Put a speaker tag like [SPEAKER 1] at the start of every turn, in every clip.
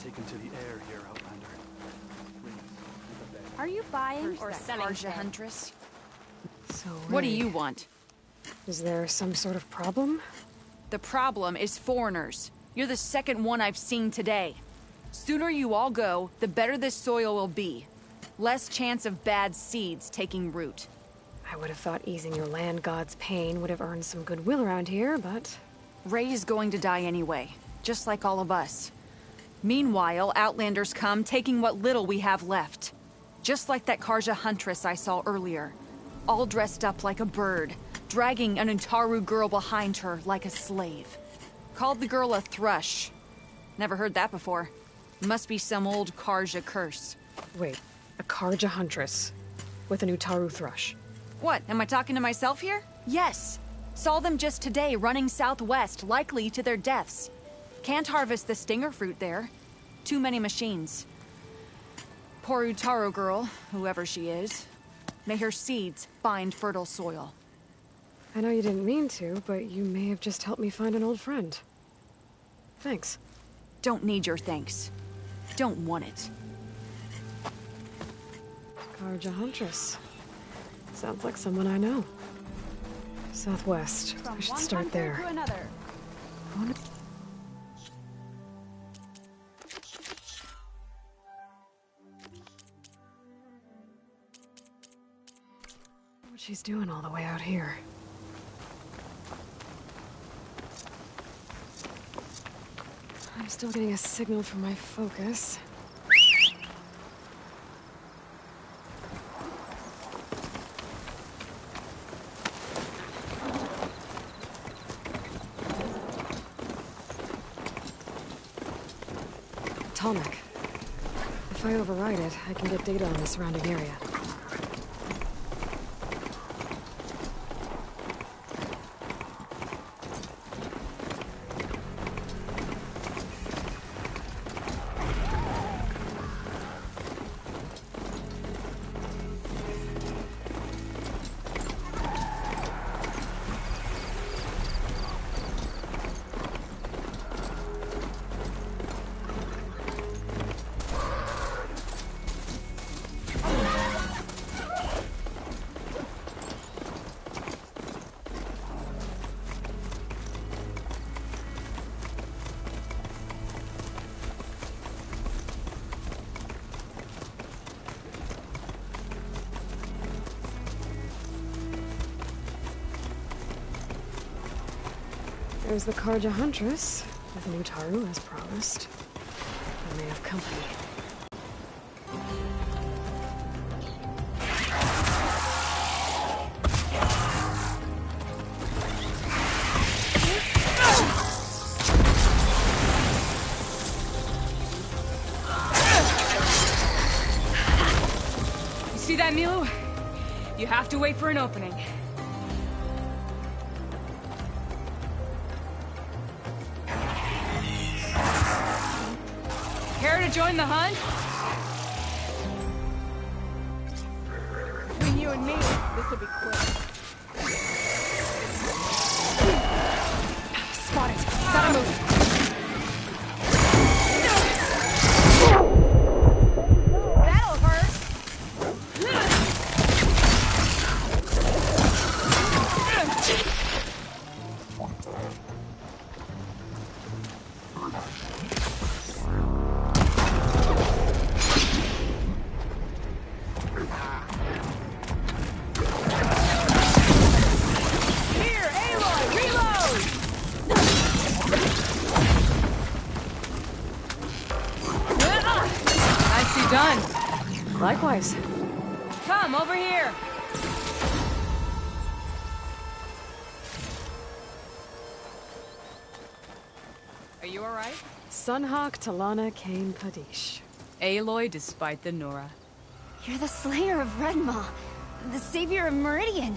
[SPEAKER 1] taken to the air here, Outlander. Please, keep a bed.
[SPEAKER 2] Are you buying or selling
[SPEAKER 3] Karja
[SPEAKER 2] shit?
[SPEAKER 3] Huntress?
[SPEAKER 4] So,
[SPEAKER 3] What do
[SPEAKER 4] Ray,
[SPEAKER 3] you want?
[SPEAKER 4] is there some sort of problem?
[SPEAKER 3] The problem is foreigners. You're the second one I've seen today. Sooner you all go, the better this soil will be. Less chance of bad seeds taking root.
[SPEAKER 4] I would have thought easing your land god's pain would have earned some goodwill around here, but...
[SPEAKER 3] Ray is going to die anyway, just like all of us. Meanwhile, Outlanders come, taking what little we have left. Just like that Karja Huntress I saw earlier. All dressed up like a bird, dragging an Utaru girl behind her like a slave. Called the girl a thrush. Never heard that before. Must be some old Karja curse.
[SPEAKER 4] Wait, a Karja Huntress with an Utaru thrush.
[SPEAKER 3] What, am I talking to myself here? Yes. Saw them just today running southwest, likely to their deaths. Can't harvest the stinger fruit there. Too many machines. Poor Utaru girl, whoever she is. May her seeds find fertile soil.
[SPEAKER 4] I know you didn't mean to, but you may have just helped me find an old friend. Thanks.
[SPEAKER 3] Don't need your thanks. Don't want it.
[SPEAKER 4] Karja Huntress. Sounds like someone I know. Southwest. I should start there.
[SPEAKER 2] To another.
[SPEAKER 4] I wonder- what she's doing all the way out here. I'm still getting a signal from my focus. Tonic. If I override it, I can get data on the surrounding area. There's the Karja Huntress, with an Utaru as promised. I may have company.
[SPEAKER 5] You see that, Milu? You have to wait for an opening. Care to join the hunt?
[SPEAKER 2] Between you and me, this will be quick.
[SPEAKER 5] Spotted. Gotta move.
[SPEAKER 2] That'll hurt. Here, Aloy, reload!
[SPEAKER 5] Nicely done.
[SPEAKER 4] Likewise.
[SPEAKER 5] Come, over here. Are you alright?
[SPEAKER 4] Sunhawk Talana Kane Padish.
[SPEAKER 5] Aloy despite the Nora.
[SPEAKER 2] You're the slayer of Redmaw, the savior of Meridian.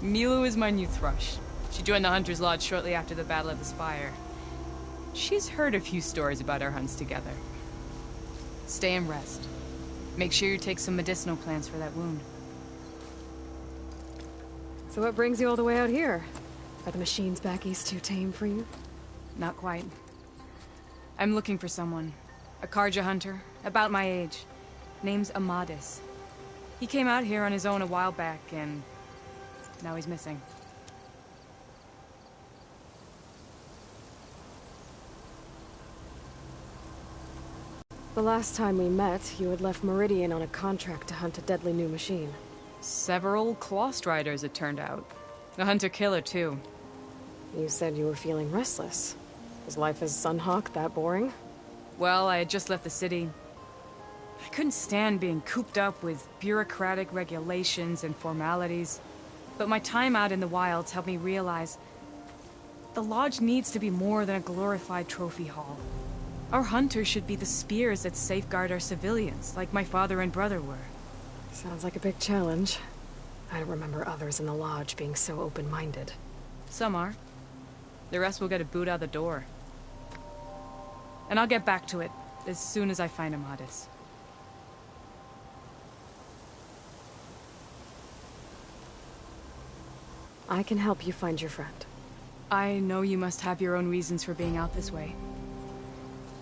[SPEAKER 5] Milu is my new thrush. She joined the Hunter's Lodge shortly after the Battle of the Spire. She's heard a few stories about our hunts together. Stay and rest. Make sure you take some medicinal plants for that wound.
[SPEAKER 4] So what brings you all the way out here? Are the machines back east too tame for you?
[SPEAKER 5] Not quite. I'm looking for someone. A Karja hunter, about my age. Name's Amadis. He came out here on his own a while back, and now he's missing.
[SPEAKER 4] The last time we met, you had left Meridian on a contract to hunt a deadly new machine.
[SPEAKER 5] Several Clawstriders, it turned out. A hunter-killer, too.
[SPEAKER 4] You said you were feeling restless. Was life as Sunhawk that boring?
[SPEAKER 5] Well, I had just left the city. I couldn't stand being cooped up with bureaucratic regulations and formalities. But my time out in the wilds helped me realize the Lodge needs to be more than a glorified trophy hall. Our hunters should be the spears that safeguard our civilians, like my father and brother were.
[SPEAKER 4] Sounds like a big challenge. I don't remember others in the Lodge being so open-minded.
[SPEAKER 5] Some are. The rest will get a boot out the door. And I'll get back to it as soon as I find Amadis.
[SPEAKER 4] I can help you find your friend.
[SPEAKER 5] I know you must have your own reasons for being out this way.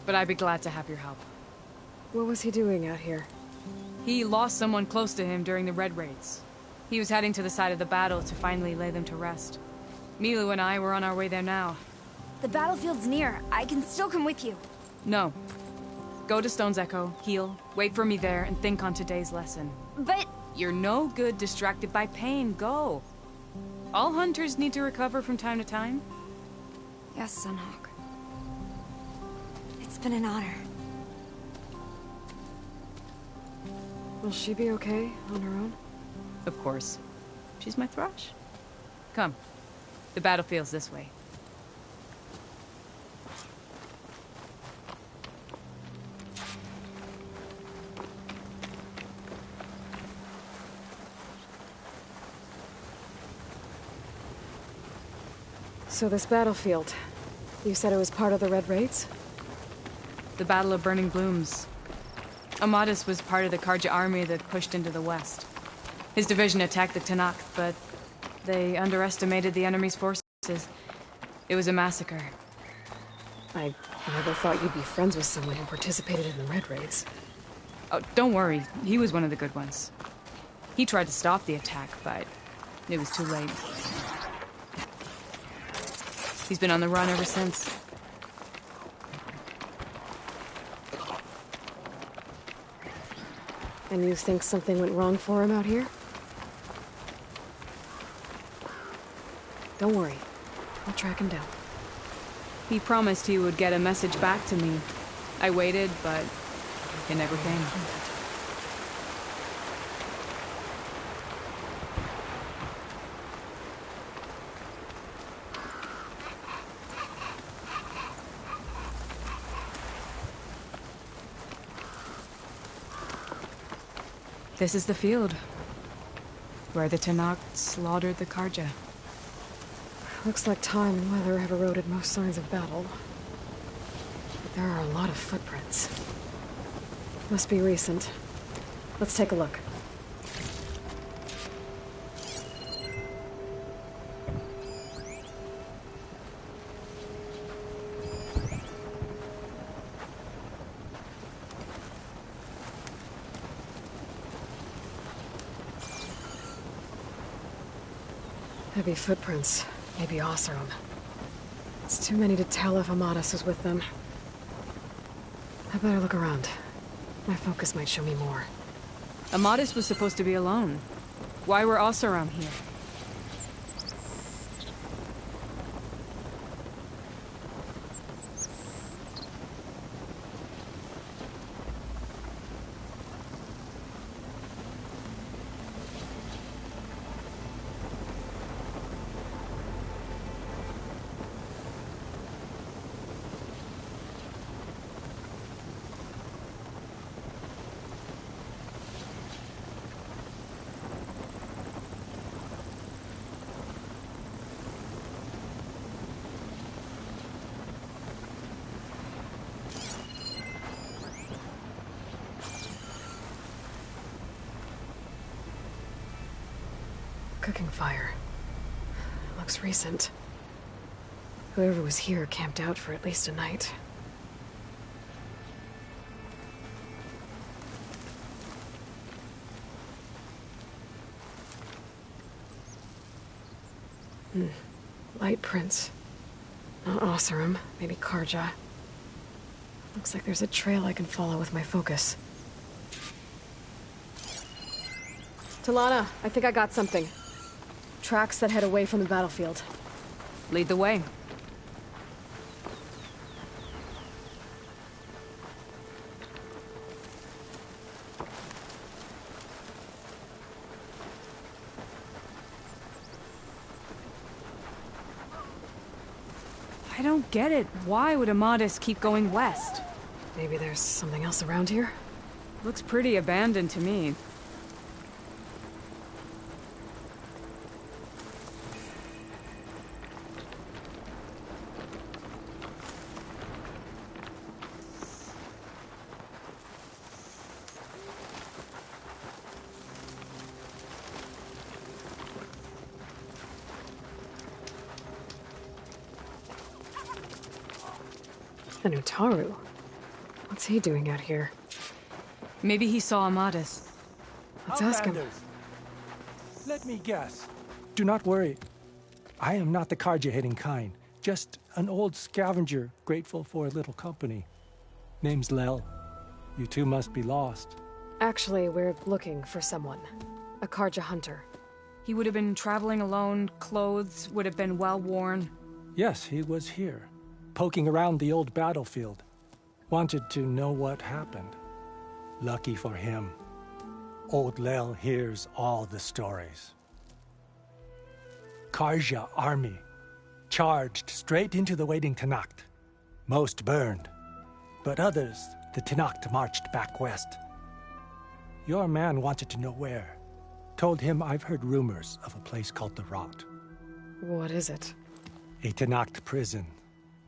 [SPEAKER 5] But I'd be glad to have your help.
[SPEAKER 4] What was he doing out here?
[SPEAKER 5] He lost someone close to him during the Red Raids. He was heading to the side of the battle to finally lay them to rest. Milu and I were on our way there now.
[SPEAKER 2] The battlefield's near. I can still come with you.
[SPEAKER 5] No. Go to Stone's Echo, heal, wait for me there, and think on today's lesson.
[SPEAKER 2] But...
[SPEAKER 5] You're no good distracted by pain. Go. All hunters need to recover from time to time.
[SPEAKER 2] Yes, Sunhawk. It's been an honor.
[SPEAKER 4] Will she be okay on her own?
[SPEAKER 5] Of course. She's my thrush. Come. The battlefield's this way.
[SPEAKER 4] So this battlefield, you said it was part of the Red Raids?
[SPEAKER 5] The Battle of Burning Blooms. Amadis was part of the Karja army that pushed into the west. His division attacked the Tanakh, but they underestimated the enemy's forces. It was a massacre.
[SPEAKER 4] I never thought you'd be friends with someone who participated in the Red Raids.
[SPEAKER 5] Oh, don't worry. He was one of the good ones. He tried to stop the attack, but it was too late. He's been on the run ever since.
[SPEAKER 4] And you think something went wrong for him out here? Don't worry. I'll track him down.
[SPEAKER 5] He promised he would get a message back to me. I waited, but it never came. This is the field, where the Tanakh slaughtered the Karja.
[SPEAKER 4] Looks like time and weather have eroded most signs of battle. But there are a lot of footprints. Must be recent. Let's take a look. Heavy footprints. Maybe Oseram. It's too many to tell if Amadis is with them. I better look around. My focus might show me more.
[SPEAKER 5] Amadis was supposed to be alone. Why were Oseram here?
[SPEAKER 4] Cooking fire. Looks recent. Whoever was here camped out for at least a night. Light prints. Not Oseram, maybe Karja. Looks like there's a trail I can follow with my focus. Talana, I think I got something. Tracks that head away from the battlefield.
[SPEAKER 5] Lead the way. I don't get it. Why would Amadis keep going west?
[SPEAKER 4] Maybe there's something else around here?
[SPEAKER 5] Looks pretty abandoned to me.
[SPEAKER 4] An Utaru? What's he doing out here?
[SPEAKER 5] Maybe he saw Amadis.
[SPEAKER 4] Let's ask him.
[SPEAKER 6] Outlanders, let me guess. Do not worry. I am not the Karja-hating kind. Just an old scavenger grateful for a little company. Name's Lel. You two must be lost.
[SPEAKER 4] Actually, we're looking for someone. A Karja hunter.
[SPEAKER 5] He would have been traveling alone, clothes would have been well worn.
[SPEAKER 6] Yes, he was here, poking around the old battlefield. Wanted to know what happened. Lucky for him, old Lel hears all the stories. Karja army charged straight into the waiting Tenakth. Most burned, but others, the Tenakth marched back west. Your man wanted to know where. Told him I've heard rumors of a place called the Rot.
[SPEAKER 4] What is it?
[SPEAKER 6] A Tenakth prison,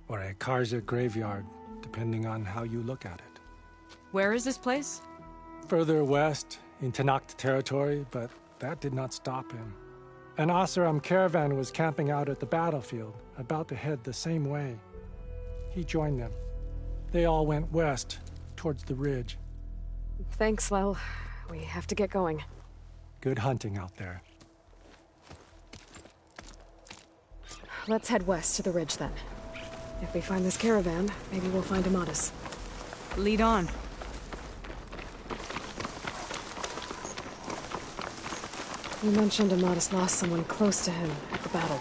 [SPEAKER 6] or a Karja graveyard, depending on how you look at it.
[SPEAKER 5] Where is this place?
[SPEAKER 6] Further west, in Tenakth territory, but that did not stop him. An Oseram caravan was camping out at the battlefield, about to head the same way. He joined them. They all went west, towards the ridge.
[SPEAKER 4] Thanks, Lel. We have to get going.
[SPEAKER 6] Good hunting out there.
[SPEAKER 4] Let's head west to the ridge then. If we find this caravan, maybe we'll find Amadis.
[SPEAKER 5] Lead on.
[SPEAKER 4] You mentioned Amadis lost someone close to him at the battle.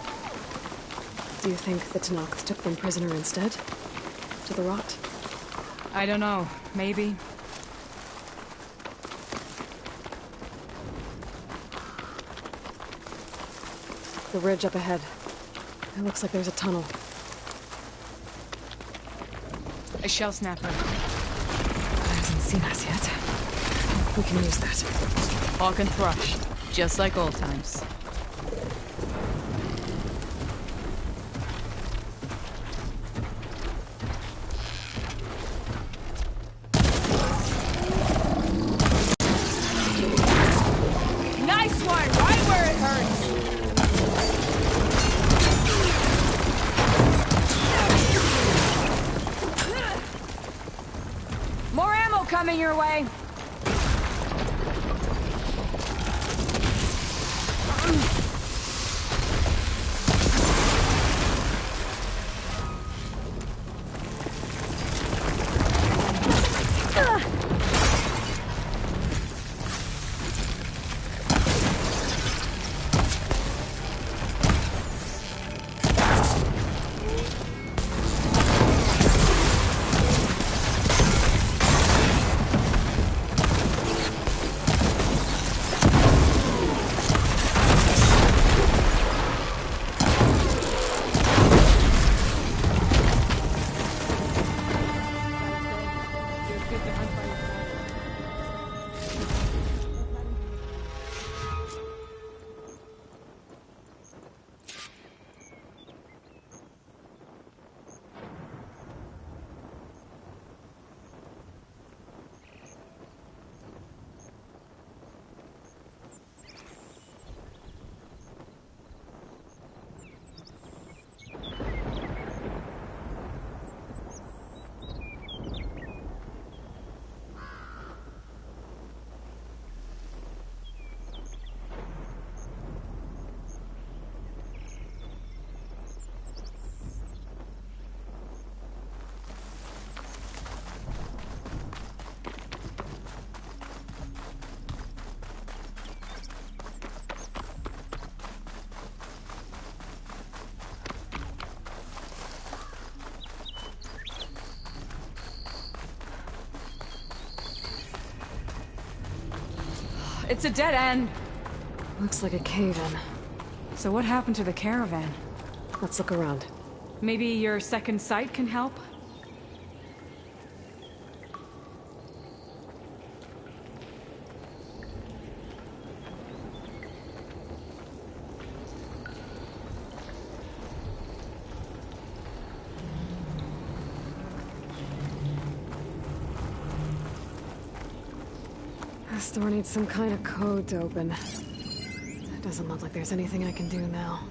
[SPEAKER 4] Do you think the Tenakth took them prisoner instead? To the Rot?
[SPEAKER 5] I don't know. Maybe.
[SPEAKER 4] The ridge up ahead. It looks like there's a tunnel.
[SPEAKER 5] A shell snapper.
[SPEAKER 4] It hasn't seen us yet. We can use that.
[SPEAKER 5] Hawk and thrush. Just like old times. Nice one! Right where it hurts! More ammo coming your way! It's a dead end.
[SPEAKER 4] Looks like a cave-in.
[SPEAKER 5] So what happened to the caravan?
[SPEAKER 4] Let's look around.
[SPEAKER 5] Maybe your second sight can help?
[SPEAKER 4] This door needs some kind of code to open. It doesn't look like there's anything I can do now.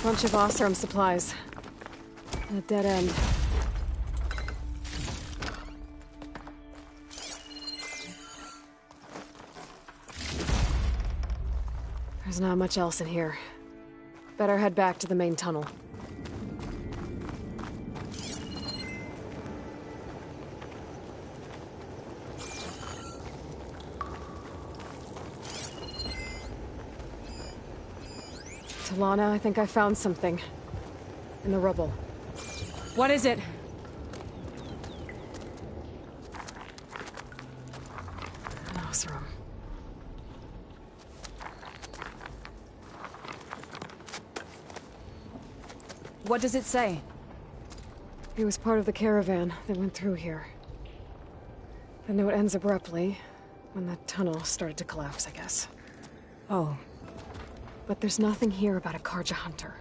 [SPEAKER 4] Bunch of Oseram supplies. A dead end. There's not much else in here. Better head back to the main tunnel. Talana, I think I found something. In the rubble.
[SPEAKER 5] What is it?
[SPEAKER 4] An Oseram.
[SPEAKER 5] What does it say?
[SPEAKER 4] He was part of the caravan that went through here. The note ends abruptly, when the tunnel started to collapse, I guess.
[SPEAKER 5] Oh.
[SPEAKER 4] But there's nothing here about a Karja hunter.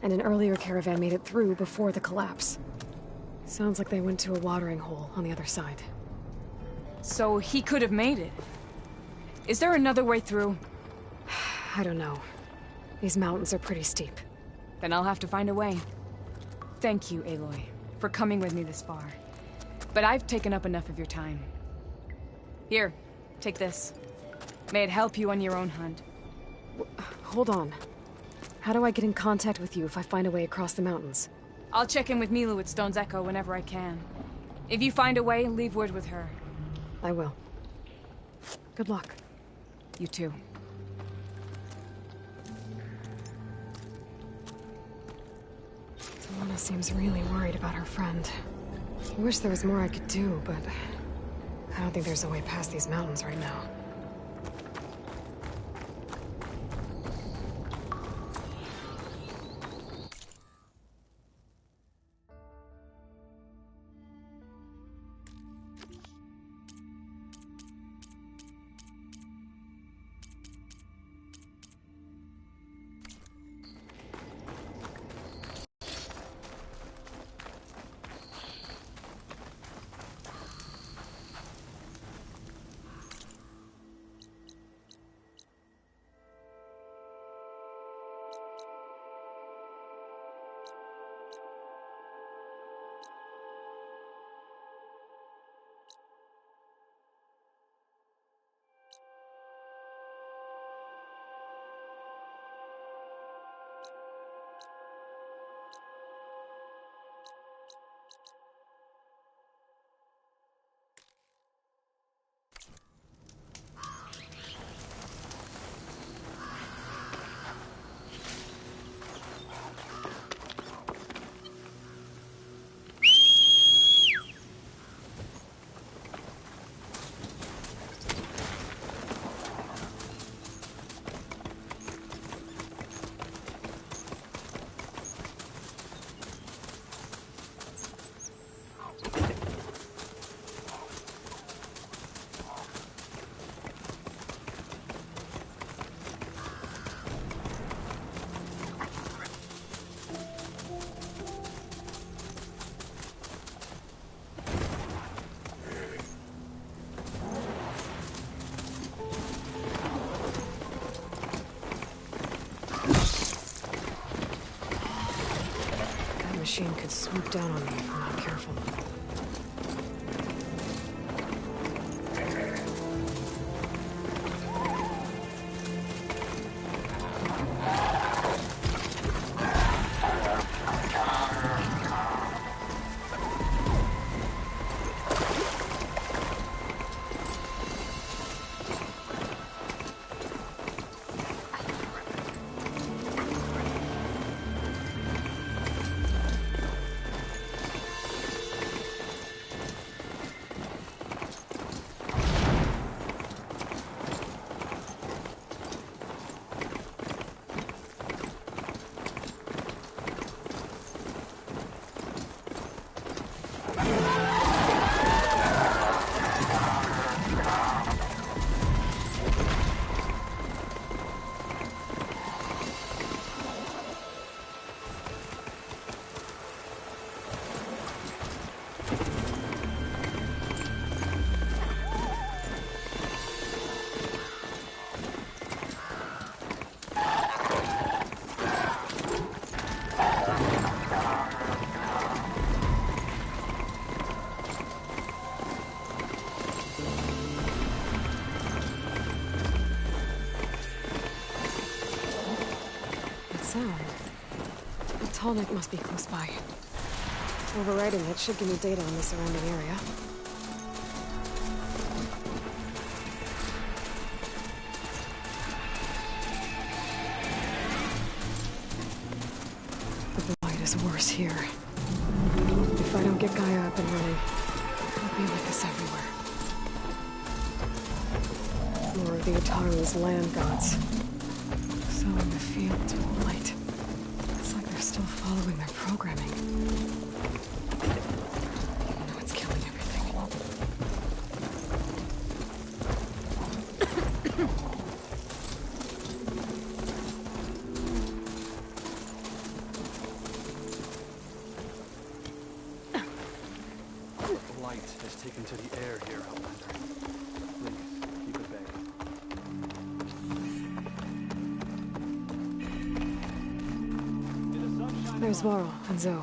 [SPEAKER 4] And an earlier caravan made it through before the collapse. Sounds like they went to a watering hole on the other side.
[SPEAKER 5] So he could have made it. Is there another way through?
[SPEAKER 4] I don't know. These mountains are pretty steep.
[SPEAKER 5] Then I'll have to find a way. Thank you, Aloy, for coming with me this far. But I've taken up enough of your time. Here, take this. May it help you on your own hunt.
[SPEAKER 4] Hold on. How do I get in contact with you if I find a way across the mountains?
[SPEAKER 5] I'll check in with Milu at Stone's Echo whenever I can. If you find a way, leave word with her.
[SPEAKER 4] I will. Good luck.
[SPEAKER 5] You too.
[SPEAKER 4] Talana seems really worried about her friend. I wish there was more I could do, but I don't think there's a way past these mountains right now. Machine could swoop down on me if I'm not careful. Hallneck must be close by. Overriding it should give me data on the surrounding area. The blight is worse here. If I don't get Gaia up and running, it'll be like this everywhere. More of the Utaru's land gods. Sowing the fields with light. It's like they're still following their programming. Even though it's killing everything.
[SPEAKER 1] The light has taken to the air here, Outlander. Please, keep at bay.
[SPEAKER 4] There's Varl and Zoe.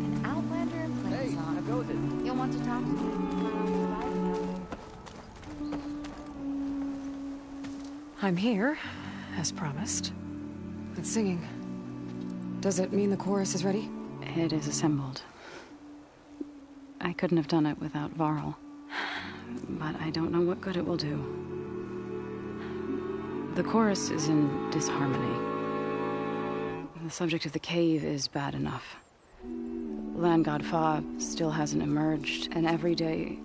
[SPEAKER 3] An Outlander in Plainsong.
[SPEAKER 1] how goes it?
[SPEAKER 3] You'll want to talk to me.
[SPEAKER 4] I'm here, as promised. But singing. Does it mean the chorus is ready?
[SPEAKER 7] It is assembled. I couldn't have done it without Varl. But I don't know what good it will do. The chorus is in disharmony. The subject of the cave is bad enough. Land God Fa still hasn't emerged, and every day,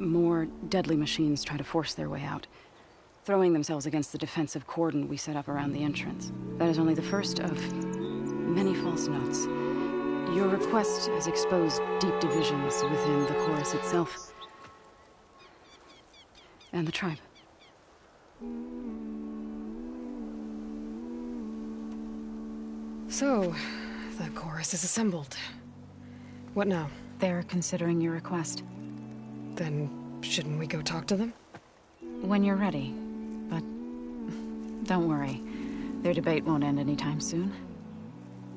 [SPEAKER 7] more deadly machines try to force their way out, throwing themselves against the defensive cordon we set up around the entrance. That is only the first of many false notes. Your request has exposed deep divisions within the chorus itself and the tribe.
[SPEAKER 4] So, the chorus is assembled. What now?
[SPEAKER 7] They're considering your request.
[SPEAKER 4] Then, shouldn't we go talk to them?
[SPEAKER 7] When you're ready. But don't worry. Their debate won't end anytime soon.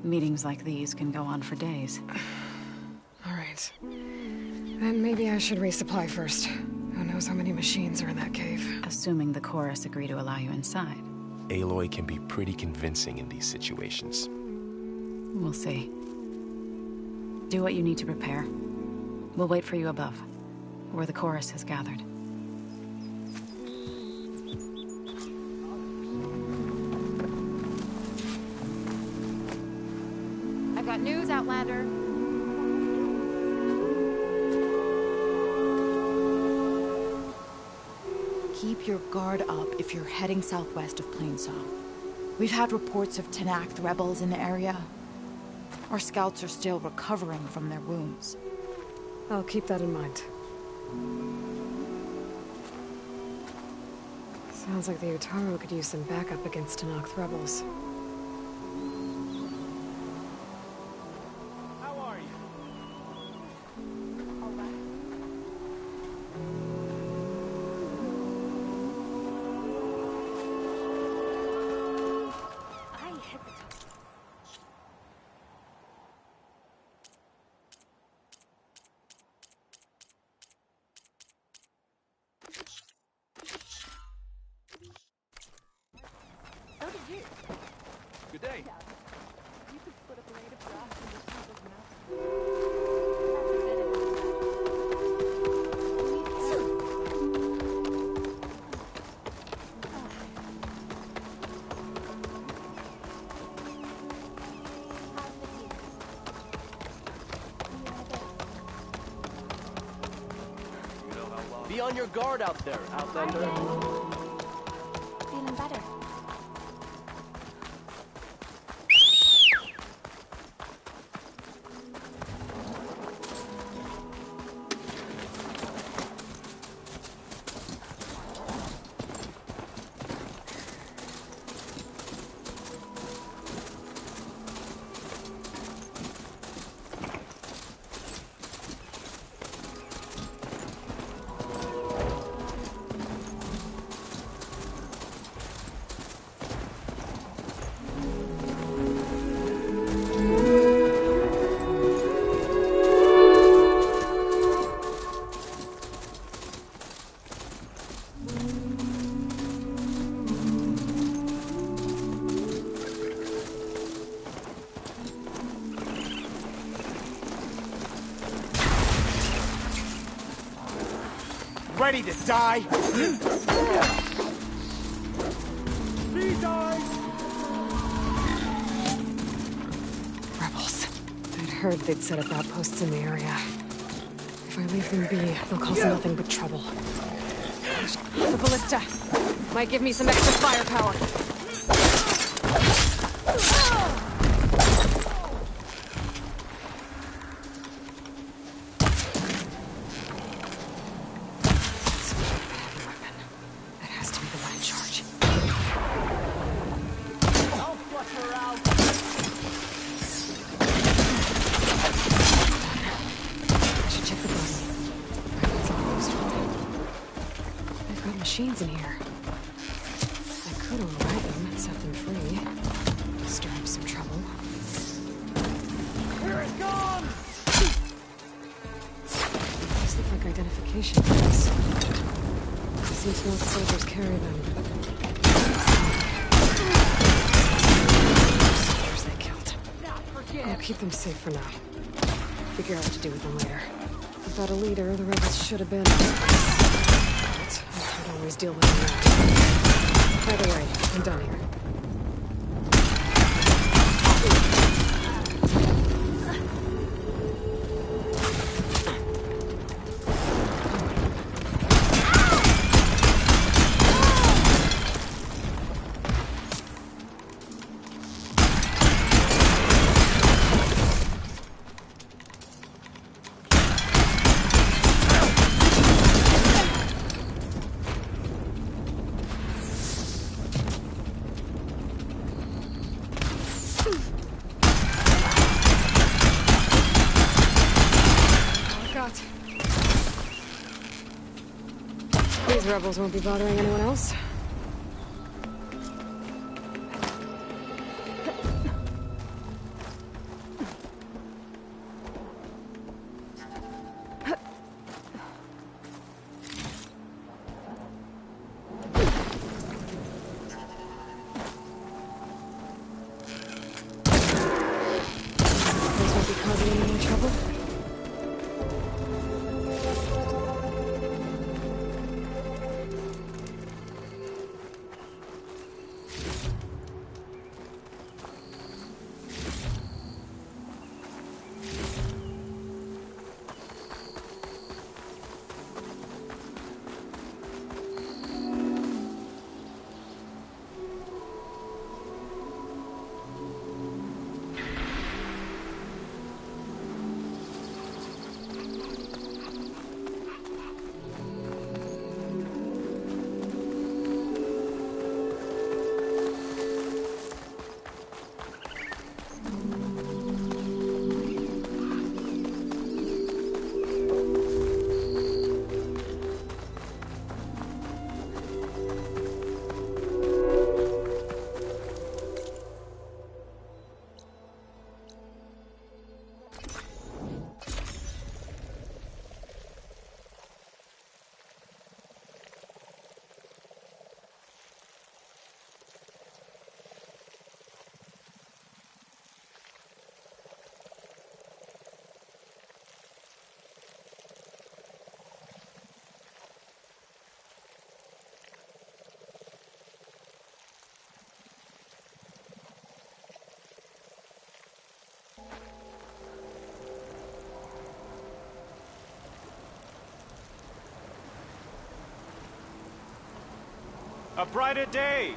[SPEAKER 7] Meetings like these can go on for days.
[SPEAKER 4] All right. Then maybe I should resupply first. Who knows how many machines are in that cave?
[SPEAKER 7] Assuming the chorus agree to allow you inside.
[SPEAKER 8] Aloy can be pretty convincing in these situations.
[SPEAKER 7] We'll see. Do what you need to prepare. We'll wait for you above, where the chorus has gathered.
[SPEAKER 3] I've got news, Outlander.
[SPEAKER 9] Keep your guard up if you're heading southwest of Plainsong. We've had reports of Tenakth rebels in the area. Our scouts are still recovering from their wounds.
[SPEAKER 4] I'll keep that in mind. Sounds like the Utaru could use some backup against Tenakth rebels.
[SPEAKER 1] How are you? Good day. Be on your guard out there, Outlander.
[SPEAKER 2] Feeling better.
[SPEAKER 10] ready to die?
[SPEAKER 4] Rebels. I'd heard they'd set up outposts in the area. If I leave them be, they'll cause nothing but trouble. The ballista might give me some extra firepower. Machines in here. I could override them and set them free. Stir up some trouble.
[SPEAKER 10] Here it comes!
[SPEAKER 4] These look like identification tags. Seems most soldiers carry them. Soldiers they killed. I'll keep them safe for now. Figure out what to do with them later. Without a leader, the rebels should have been. I could always deal with them now. By the way, I'm done here. These rebels won't be bothering anyone else. These won't be causing any more trouble.
[SPEAKER 10] A brighter day!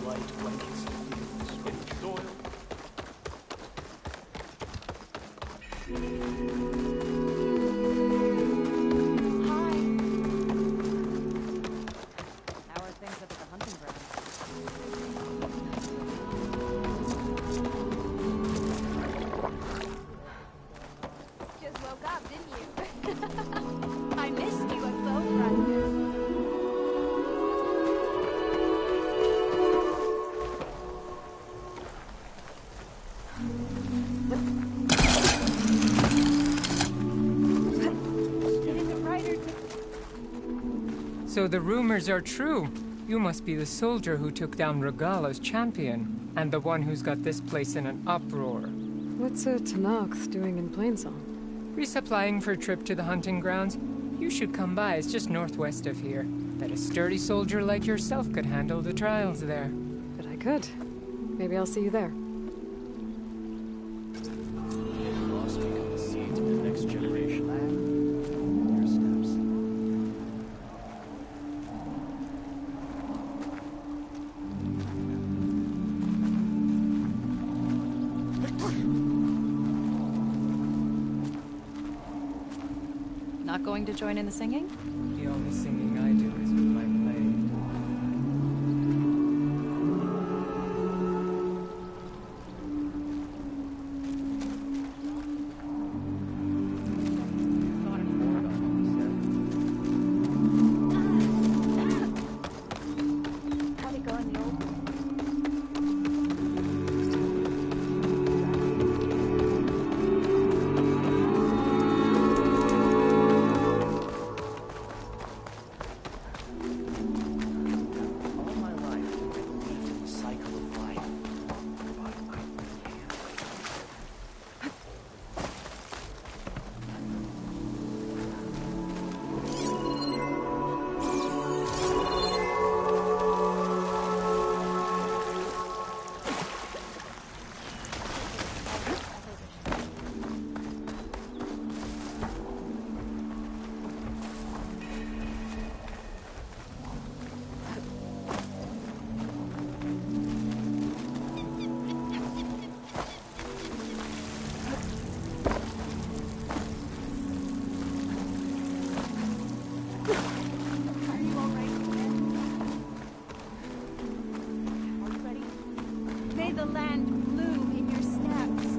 [SPEAKER 1] Light blankets, sweaty soil.
[SPEAKER 11] So the rumors are true. You must be the soldier who took down Regala's champion, and the one who's got this place in an uproar.
[SPEAKER 4] What's a Tenakth doing in Plainsong?
[SPEAKER 11] Resupplying for a trip to the hunting grounds. You should come by, it's just northwest of here. Bet a sturdy soldier like yourself could handle the trials there.
[SPEAKER 4] But I could. Maybe I'll see you there.
[SPEAKER 1] Blossoming of the seeds of the next generation. Your steps.
[SPEAKER 3] Not going to join in the singing?
[SPEAKER 11] The only singing I do is with my blade.
[SPEAKER 2] How'd it go in the old one?
[SPEAKER 1] All my life, I believed in the cycle of life. But I can't.
[SPEAKER 2] Are you all right, Gwen? Are you ready? May the land bloom in your steps.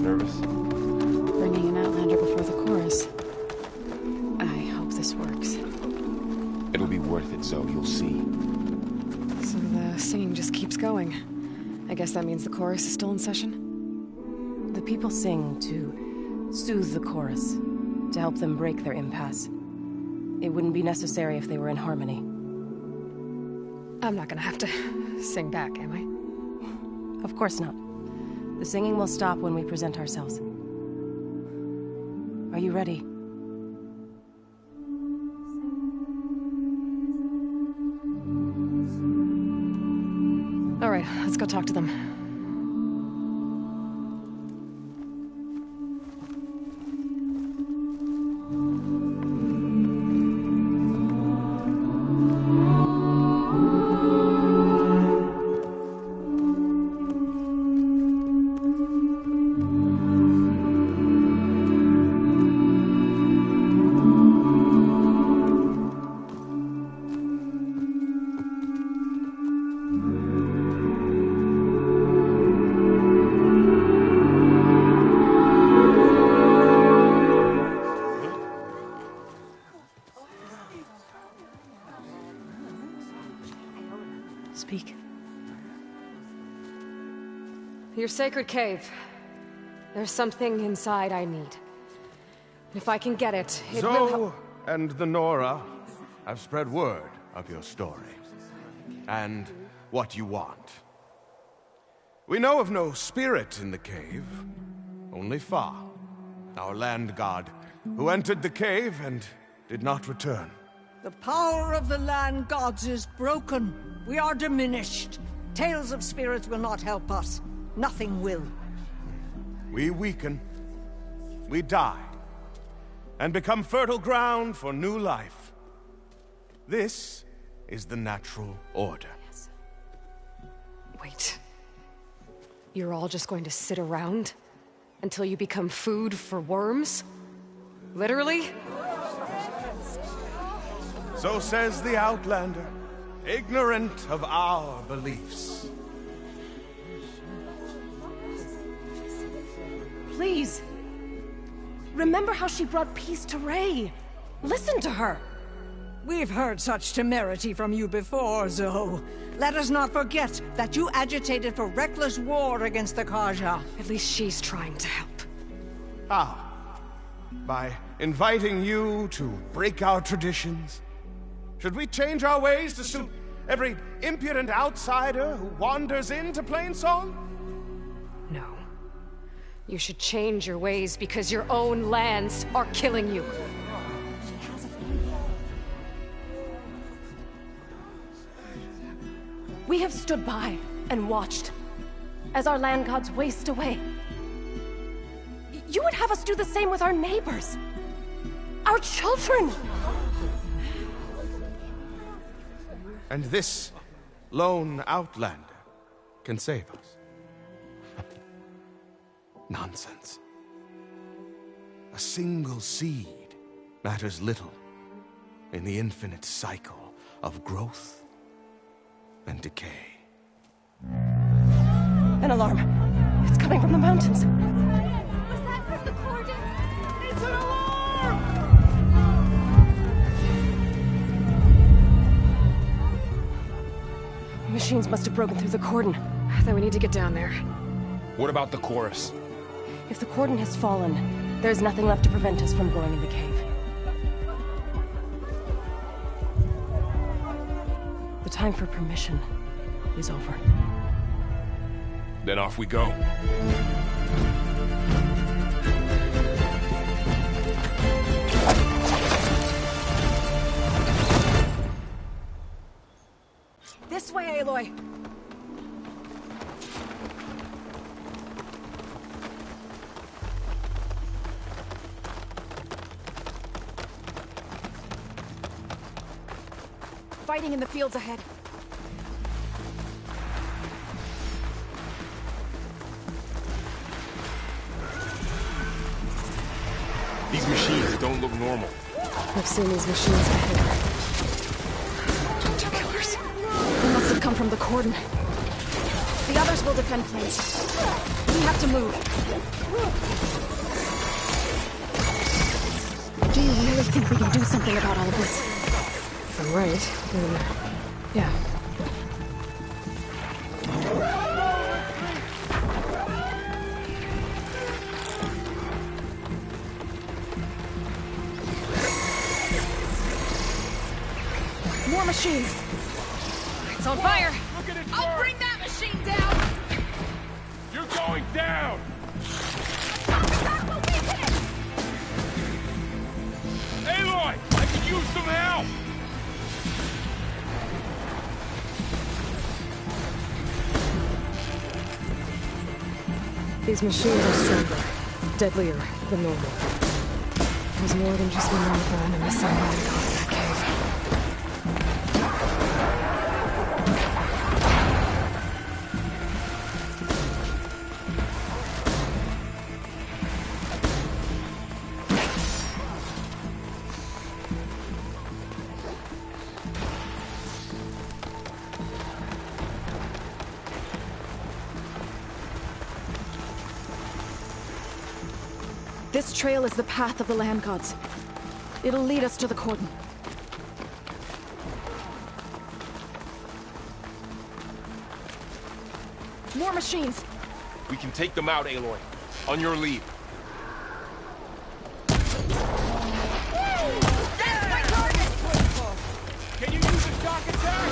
[SPEAKER 8] Nervous?
[SPEAKER 7] Bringing an Outlander before the chorus. I hope this works.
[SPEAKER 8] It'll be worth it, Zoe. You'll see.
[SPEAKER 4] So the singing just keeps going. I guess that means the chorus is still in session?
[SPEAKER 12] The people sing to soothe the chorus, to help them break their impasse.
[SPEAKER 13] It wouldn't be necessary if they were in harmony.
[SPEAKER 4] I'm not gonna have to sing back, am I?
[SPEAKER 13] Of course not. The singing will stop when we present ourselves. Are you ready?
[SPEAKER 4] All right, let's go talk to them.
[SPEAKER 13] Speak.
[SPEAKER 4] Your sacred cave. There's something inside I need. If I can get it, it will help.
[SPEAKER 14] Zoe and the Nora have spread word of your story, and what you want. We know of no spirit in the cave, only Fa, our land god, who entered the cave and did not return.
[SPEAKER 15] The power of the land gods is broken. We are diminished. Tales of spirits will not help us. Nothing will.
[SPEAKER 14] We weaken, we die, and become fertile ground for new life. This is the natural order.
[SPEAKER 4] Wait. You're all just going to sit around until you become food for worms? Literally?
[SPEAKER 14] So says the Outlander, ignorant of our beliefs.
[SPEAKER 13] Please. Remember how she brought peace to Ray. Listen to her.
[SPEAKER 15] We've heard such temerity from you before, Zoe. Let us not forget that you agitated for reckless war against the Carja.
[SPEAKER 4] At least she's trying to help.
[SPEAKER 14] How? By inviting you to break our traditions? Should we change our ways to suit every impudent outsider who wanders into Plainsong?
[SPEAKER 4] No. You should change your ways because your own lands are killing you.
[SPEAKER 13] We have stood by and watched as our land gods waste away. You would have us do the same with our neighbors, our children.
[SPEAKER 14] And this lone outlander can save us. Nonsense. A single seed matters little in the infinite cycle of growth and decay.
[SPEAKER 13] An alarm. It's coming from the mountains.
[SPEAKER 2] Was that from the cordon?
[SPEAKER 10] It's an alarm!
[SPEAKER 13] Machines must have broken through the cordon.
[SPEAKER 4] Then we need to get down there.
[SPEAKER 8] What about the chorus?
[SPEAKER 13] If the cordon has fallen, there's nothing left to prevent us from going in the cave. The time for permission is over.
[SPEAKER 8] Then off we go.
[SPEAKER 15] This way, Aloy.
[SPEAKER 3] Fighting in the fields ahead.
[SPEAKER 8] These machines don't look normal.
[SPEAKER 4] I've seen these machines before. Hunter killers.
[SPEAKER 3] They must have come from the cordon. The others will defend Plains. We have to move. Do you really think we can do something about all of this?
[SPEAKER 4] If I'm right, then... yeah.
[SPEAKER 3] More machines! It's on fire!
[SPEAKER 10] Look at it
[SPEAKER 3] I'll
[SPEAKER 10] burn.
[SPEAKER 3] bring that machine down!
[SPEAKER 10] You're going down! Aloy! I could use some help!
[SPEAKER 4] These machines are stronger, deadlier than normal. There's more than just one marathon and a sunlight in that cave.
[SPEAKER 3] This trail is the path of the land gods. It'll lead us to the cordon. More machines!
[SPEAKER 8] We can take them out, Aloy. On your lead.
[SPEAKER 10] Can you use a shock attack?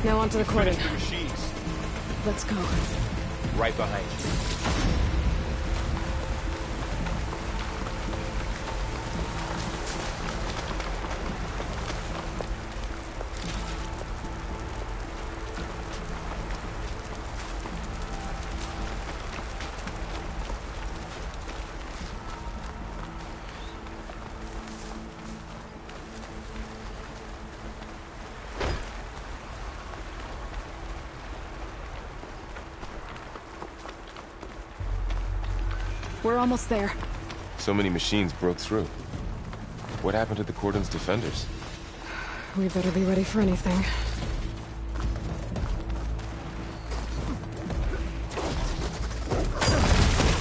[SPEAKER 4] Now onto the cordon.
[SPEAKER 8] The machines.
[SPEAKER 4] Let's go.
[SPEAKER 8] Right behind you.
[SPEAKER 3] We're almost there.
[SPEAKER 8] So many machines broke through. What happened to the cordon's defenders?
[SPEAKER 4] We better be ready for anything.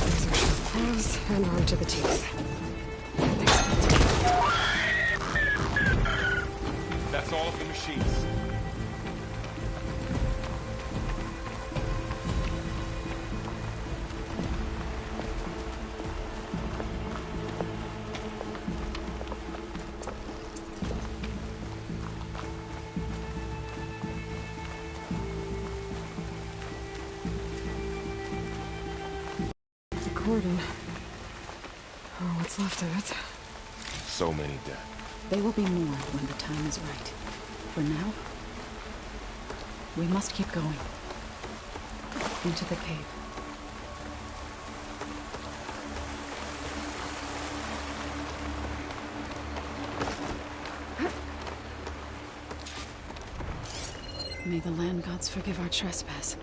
[SPEAKER 4] These are sharp claws and armed to the teeth.
[SPEAKER 8] That's all of the machines.
[SPEAKER 4] Cordon. Or what's left of it.
[SPEAKER 8] So many dead.
[SPEAKER 7] They will be more when the time is right. For now, we must keep going. Into the cave. May the land gods forgive our trespass.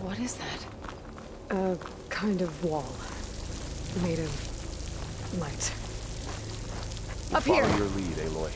[SPEAKER 7] What is that?
[SPEAKER 4] A kind of wall. Made of light. Up here!
[SPEAKER 8] Follow your lead, Aloy.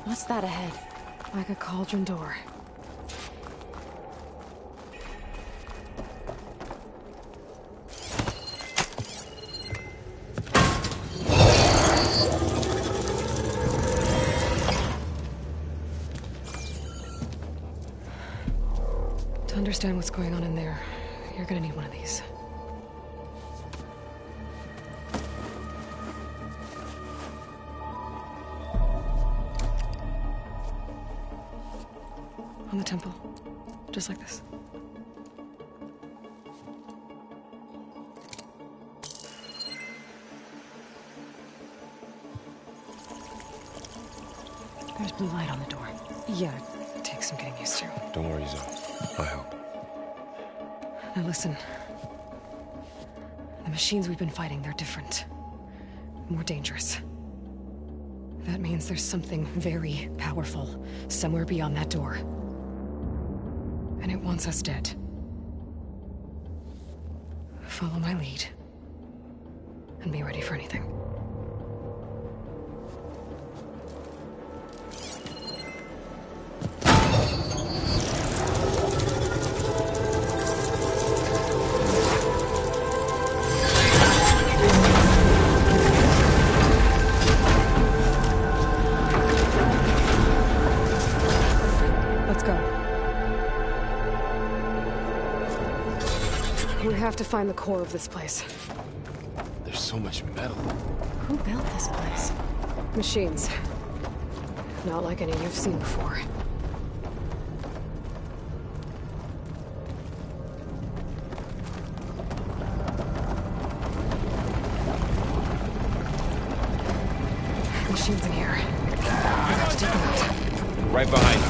[SPEAKER 9] What's that ahead?
[SPEAKER 4] Like a cauldron door. To understand what's going on in there, you're gonna need one of these. On the temple. Just like this.
[SPEAKER 9] There's blue light on the door.
[SPEAKER 4] Yeah, it takes some getting used to.
[SPEAKER 8] Don't worry, Zoe. I help.
[SPEAKER 4] Now listen. The machines we've been fighting, they're different. More dangerous. That means there's something very powerful somewhere beyond that door. And it wants us dead. Follow my lead. And be ready for anything. We have to find the core of this place.
[SPEAKER 8] There's so much metal.
[SPEAKER 9] Who built this place?
[SPEAKER 4] Machines. Not like any you've seen before. Machines in here. We have to take them out.
[SPEAKER 8] Right behind you.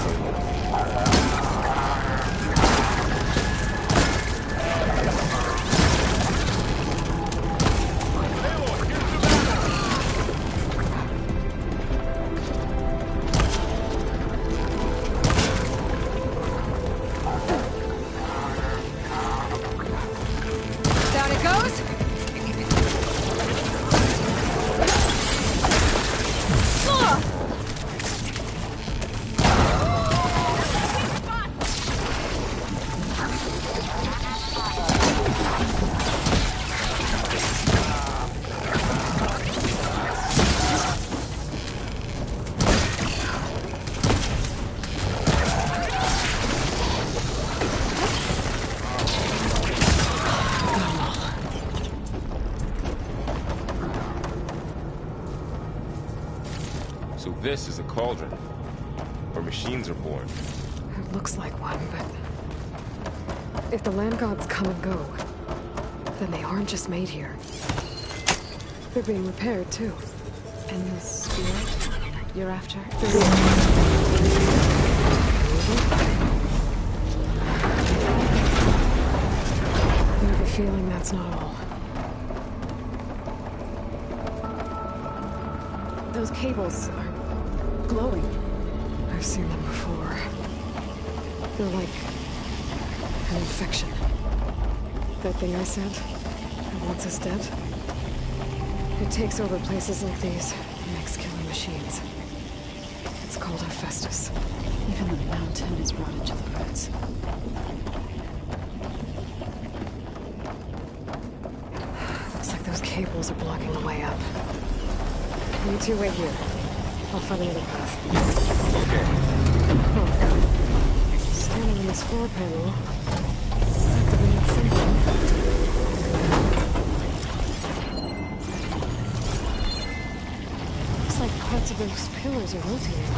[SPEAKER 8] This is a cauldron, where machines are born.
[SPEAKER 4] It looks like one, but if the land gods come and go, then they aren't just made here. They're being repaired, too.
[SPEAKER 7] And the spirit you're after?
[SPEAKER 4] I have a feeling that's not all.
[SPEAKER 7] Those cables are glowing.
[SPEAKER 4] I've seen them before. They're like an infection. That thing I said, that wants us dead. It takes over places like these and makes killing machines. It's called Hephaestus.
[SPEAKER 7] Even the mountain is rotted to the roots.
[SPEAKER 4] Looks like those cables are blocking the way up. You two wait here. I'll find another path.
[SPEAKER 8] Okay.
[SPEAKER 4] Oh. Standing on this floor panel. Activated something. Looks like parts of those pillars are rotating.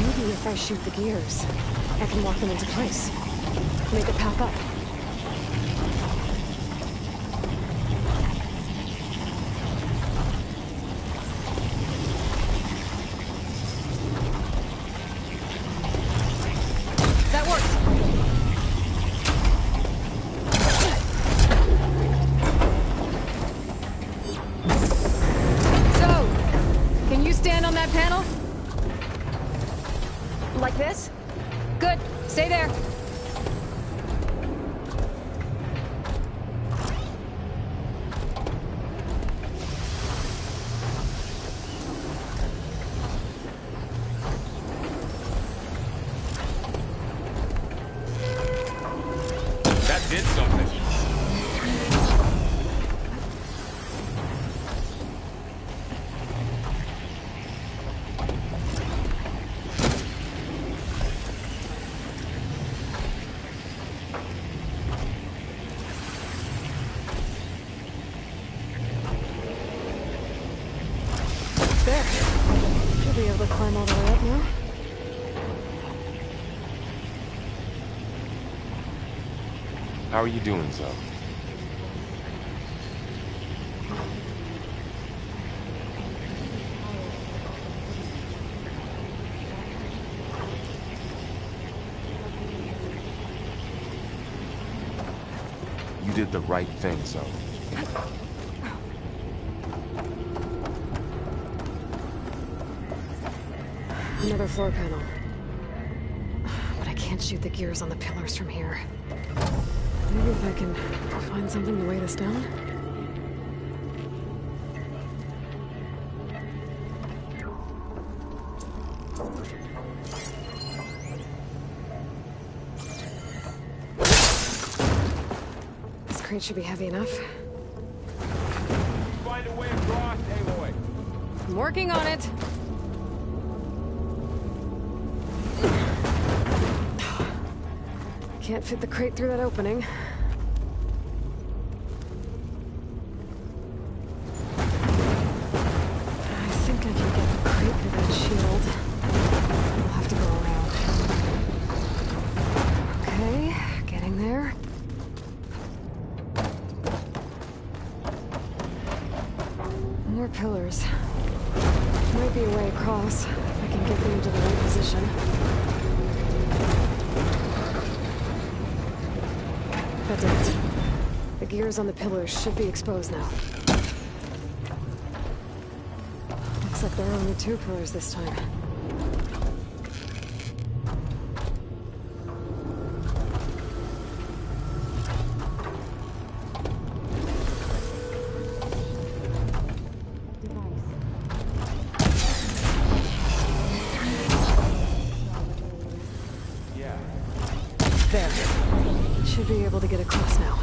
[SPEAKER 4] Maybe if I shoot the gears, I can lock them into place. Make a path up.
[SPEAKER 3] Like this? Good. Stay there.
[SPEAKER 4] able to climb all the way up now?
[SPEAKER 8] How are you doing, Zoe? You did the right thing, Zoe.
[SPEAKER 4] Another floor panel. But I can't shoot the gears on the pillars from here. Maybe if I can find something to weigh this down? This crate should be heavy enough.
[SPEAKER 10] Find a way across, Aloy.
[SPEAKER 4] I'm working on it. Can't fit the crate through that opening. I think I can get the crate through that shield. We'll have to go around. Okay, getting there. More pillars. Might be a way across, if I can get them into the right position. That did it. The gears on the pillars should be exposed now. Looks like there are only 2 pillars this time. There. Should be able to get across now.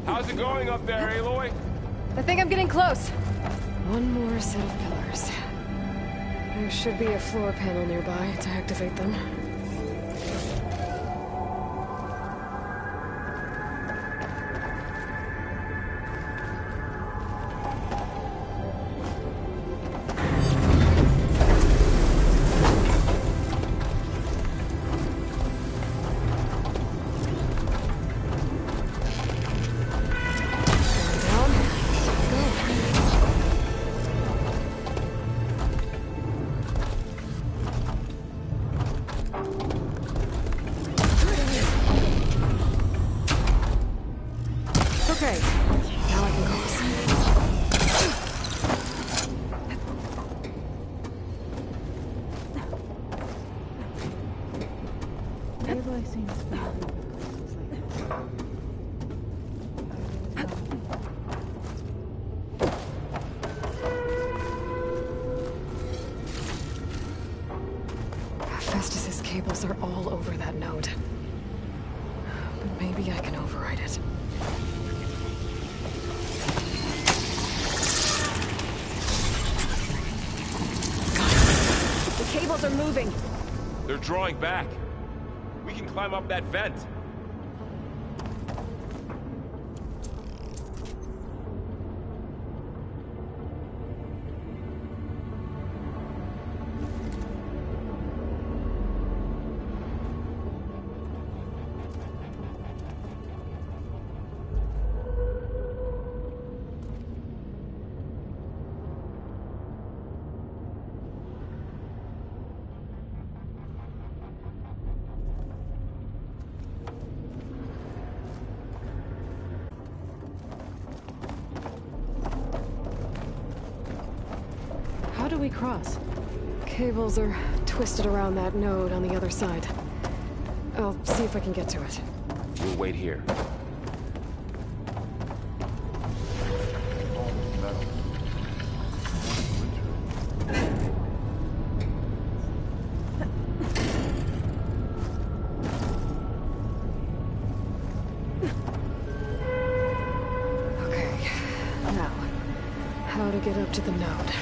[SPEAKER 10] How's it going up there, Aloy?
[SPEAKER 4] I think I'm getting close. One more set of pillars. There should be a floor panel nearby to activate them. Okay, now I can cross.
[SPEAKER 16] Aloy seems
[SPEAKER 4] Festus's cables are all over that node. But maybe I can override it.
[SPEAKER 13] The cables are moving.
[SPEAKER 10] They're drawing back. We can climb up that vent.
[SPEAKER 4] How do we cross? Cables are twisted around that node on the other side. I'll see if I can get to it.
[SPEAKER 8] We'll wait here.
[SPEAKER 4] Okay, now, how to get up to the node?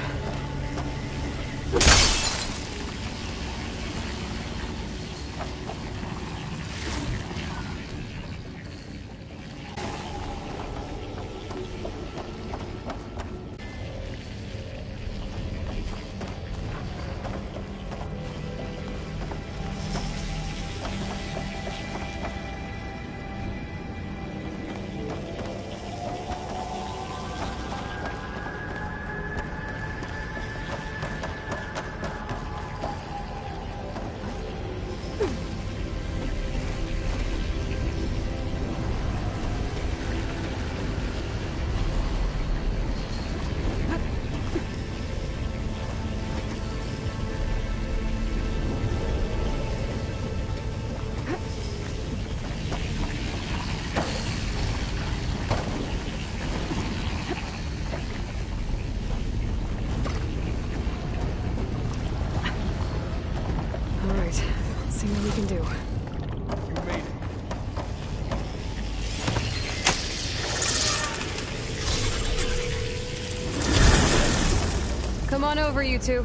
[SPEAKER 3] Come on over, you two.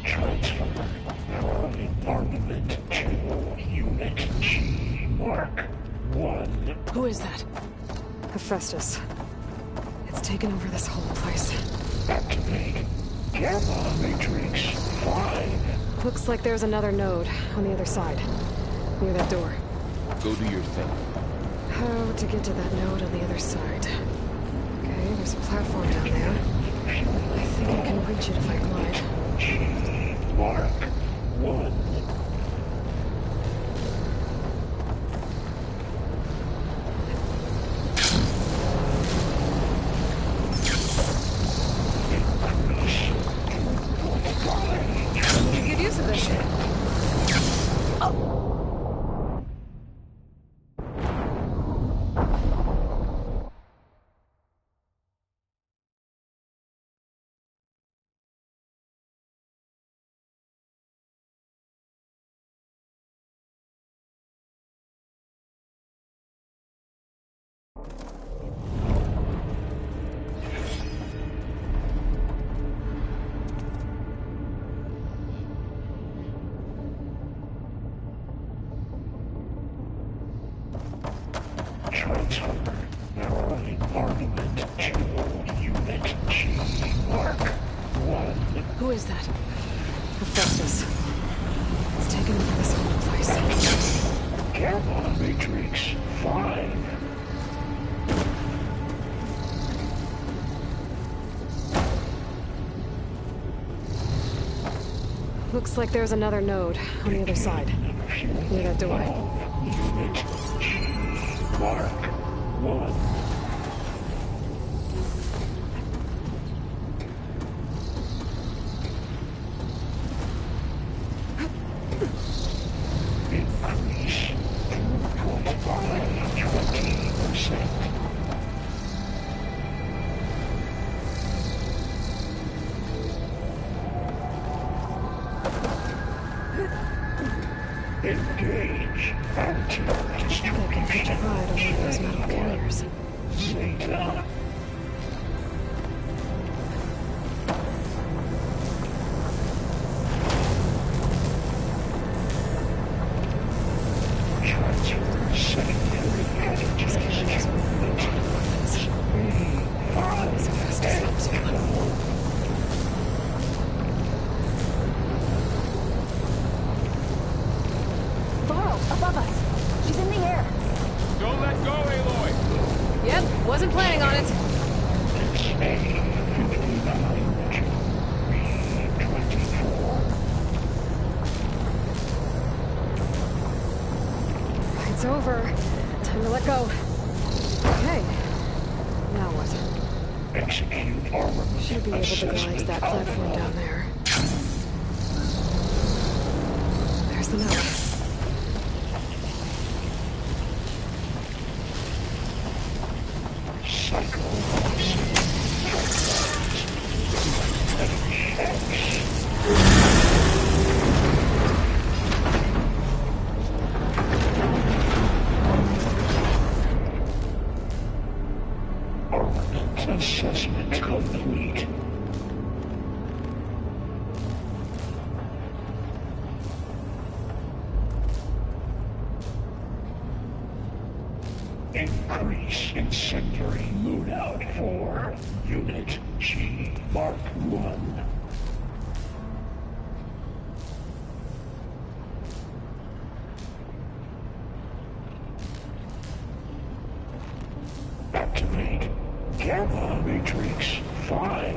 [SPEAKER 17] Transfer armament to Unit G, Mark 1.
[SPEAKER 4] Who is that? Hephaestus. It's taken over this whole place.
[SPEAKER 17] Activate Gamma Matrix 5.
[SPEAKER 4] Looks like there's another node on the other side. Near that door.
[SPEAKER 8] Go do your thing.
[SPEAKER 4] How to get to that node on the other side? Okay, there's a platform down there. I think I can reach it if I glide.
[SPEAKER 17] G, Mark 1.
[SPEAKER 4] Good use of this.
[SPEAKER 17] Transfer armament to Unit G, Mark 1.
[SPEAKER 4] Who is that? Hephaestus. It's taken over this whole place.
[SPEAKER 17] Gamma Matrix 5.
[SPEAKER 4] Looks like there's another node on the other side. Near that door.
[SPEAKER 17] Unit G, Mark 1. Increase 2.5 20%. Engage anti-distribution.
[SPEAKER 4] Ride on one of those metal carriers.
[SPEAKER 17] Zeta. Transfer secondary packages to materials.
[SPEAKER 4] So fast as helps you.
[SPEAKER 13] Above us. She's in the air.
[SPEAKER 10] Don't let go, Aloy!
[SPEAKER 4] Yep, wasn't planning on it. It's over. Time to let go. Okay. Now what?
[SPEAKER 17] Execute armament.
[SPEAKER 4] Should be able to glide to that platform down there. There's the node.
[SPEAKER 17] Increase incendiary moon outpour. Unit G Mark 1. Activate Gamma Matrix 5.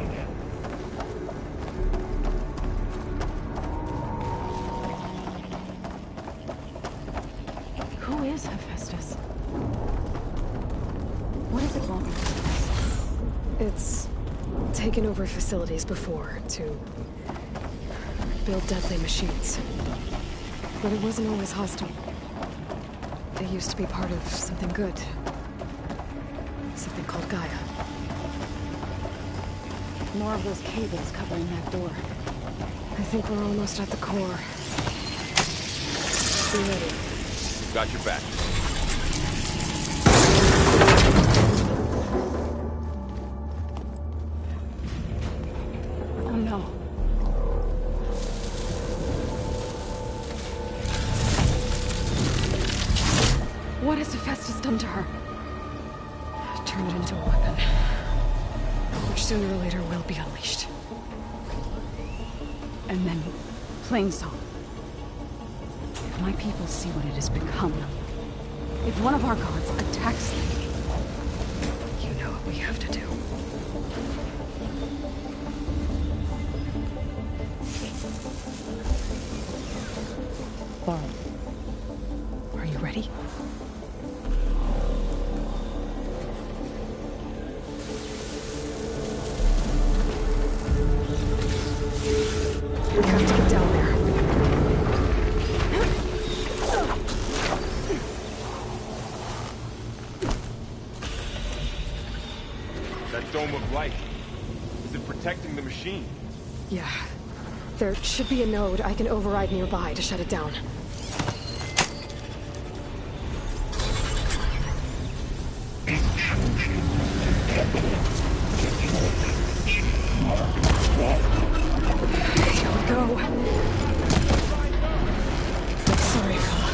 [SPEAKER 7] Who is Hephaestus? What does it want?
[SPEAKER 4] It's taken over facilities before to build deadly machines. But it wasn't always hostile. They used to be part of something good. Something called Gaia.
[SPEAKER 7] More of those cables covering that door.
[SPEAKER 4] I think we're almost at the core. Be ready.
[SPEAKER 10] Got your back.
[SPEAKER 7] Oh no. What has Hephaestus done to her?
[SPEAKER 4] Turned it into a weapon. Which sooner or later will be unleashed.
[SPEAKER 7] And then, Plainsong. If my people see what it has become, if one of our gods attacks them,
[SPEAKER 4] you know what we have to do. Laurel, are you ready? We have to get down there.
[SPEAKER 10] That dome of light. Is it protecting the machine?
[SPEAKER 4] Yeah. There should be a node I can override nearby to shut it down. Here we go. Sorry, fella.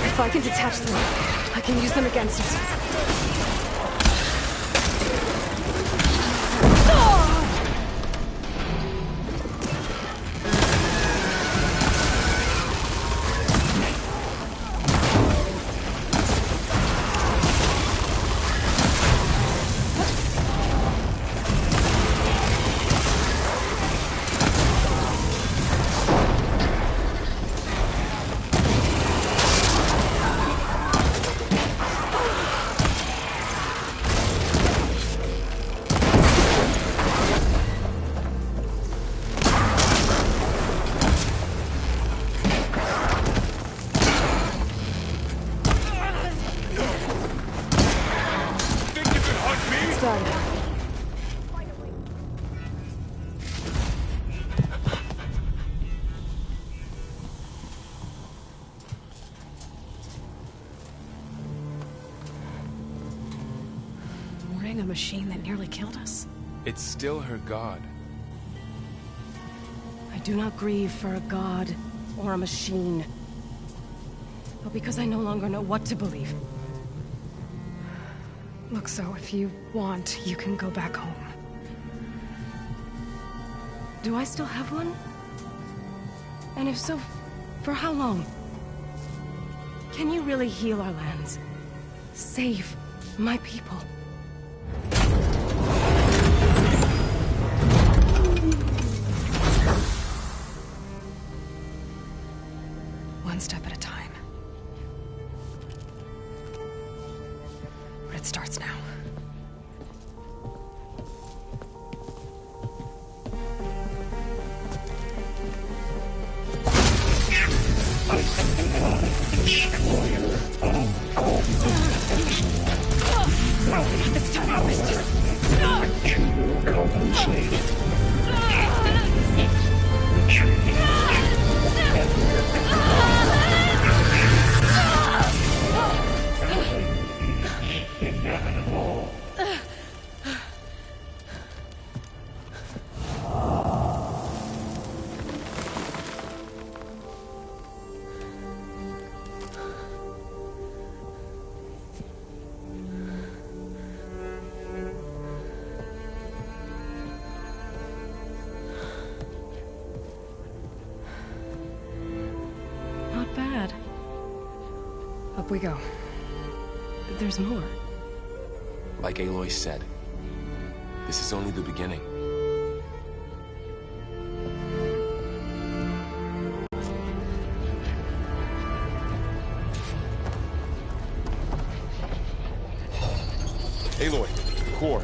[SPEAKER 4] If I can detach them, I can use them against us. A machine that nearly killed us.
[SPEAKER 8] It's still her god.
[SPEAKER 13] I do not grieve for a god or a machine, but because I no longer know what to believe.
[SPEAKER 4] Look, so if you want, you can go back home.
[SPEAKER 13] Do I still have one? And if so, for how long? Can you really heal our lands? Save my people?
[SPEAKER 4] One step at a time. But it starts now.
[SPEAKER 17] I Destroyer of all
[SPEAKER 2] It's time
[SPEAKER 17] to compensate. Retreat. Inevitable.
[SPEAKER 7] Not bad.
[SPEAKER 4] Up we go.
[SPEAKER 7] There's more.
[SPEAKER 8] Like Aloy said, this is only the beginning. Aloy, core.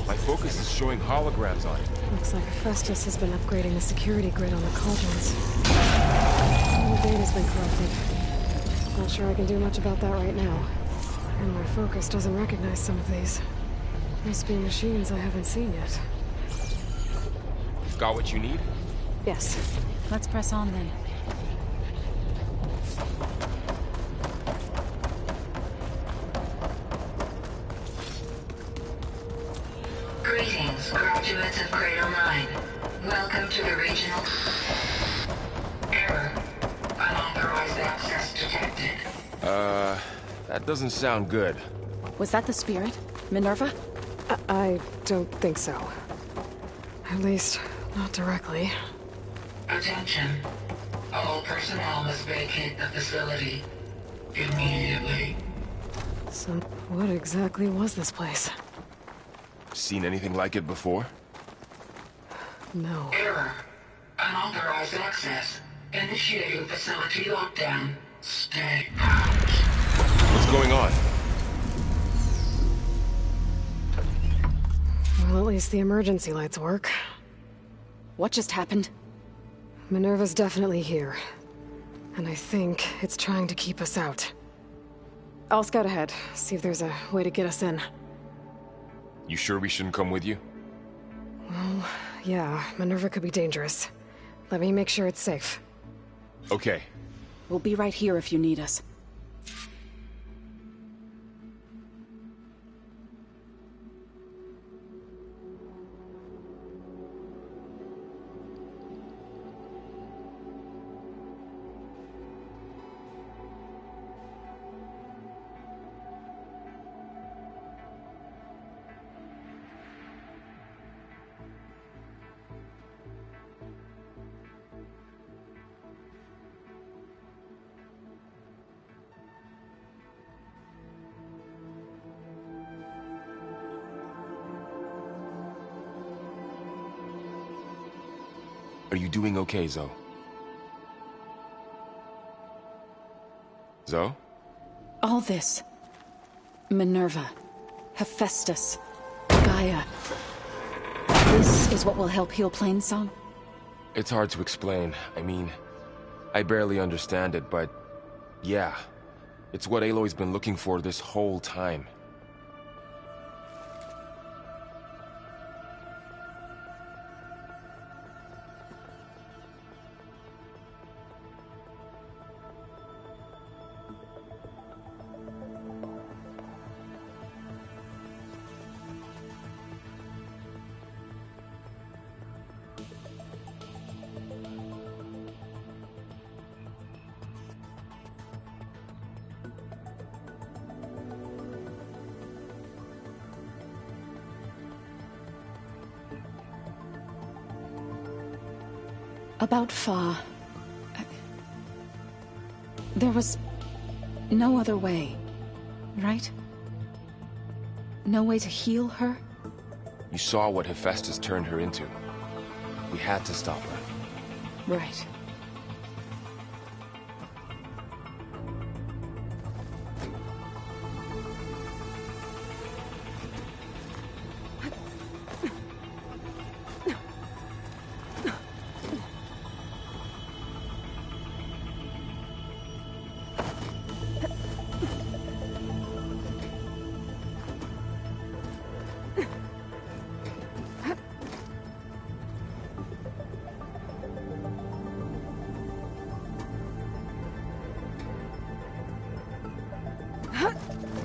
[SPEAKER 8] My focus is showing holograms on it.
[SPEAKER 4] Looks like Hephaestus has been upgrading the security grid on the cauldrons. All the data's been corrupted. Not sure I can do much about that right now. And my focus doesn't recognize some of these. Must be machines I haven't seen yet.
[SPEAKER 8] Got what you need?
[SPEAKER 7] Yes. Let's press on then.
[SPEAKER 18] Greetings, graduates of Cradle 9. Welcome to the regional... Error. Unauthorized access detected.
[SPEAKER 8] That doesn't sound good.
[SPEAKER 7] Was that the spirit? Minerva?
[SPEAKER 4] I don't think so. At least, not directly.
[SPEAKER 18] Attention. All personnel must vacate the facility. Immediately.
[SPEAKER 4] So, what exactly was this place?
[SPEAKER 8] Seen anything like it before?
[SPEAKER 4] No.
[SPEAKER 18] Error. Unauthorized access. Initiating facility lockdown. Stay out.
[SPEAKER 8] What's going on?
[SPEAKER 4] Well, at least the emergency lights work.
[SPEAKER 7] What just happened?
[SPEAKER 4] Minerva's definitely here. And I think it's trying to keep us out. I'll scout ahead, see if there's a way to get us in.
[SPEAKER 8] You sure we shouldn't come with you?
[SPEAKER 4] Well, yeah, Minerva could be dangerous. Let me make sure it's safe.
[SPEAKER 8] Okay.
[SPEAKER 7] We'll be right here if you need us.
[SPEAKER 8] Are you doing okay, Zoe? Zoe?
[SPEAKER 7] All this. Minerva. Hephaestus. Gaia. This is what will help heal Plainsong?
[SPEAKER 8] It's hard to explain. I mean, I barely understand it, but... yeah. It's what Aloy's been looking for this whole time.
[SPEAKER 7] About Fa. There was no other way, right? No way to heal her?
[SPEAKER 8] You saw what Hephaestus turned her into. We had to stop her.
[SPEAKER 7] Right.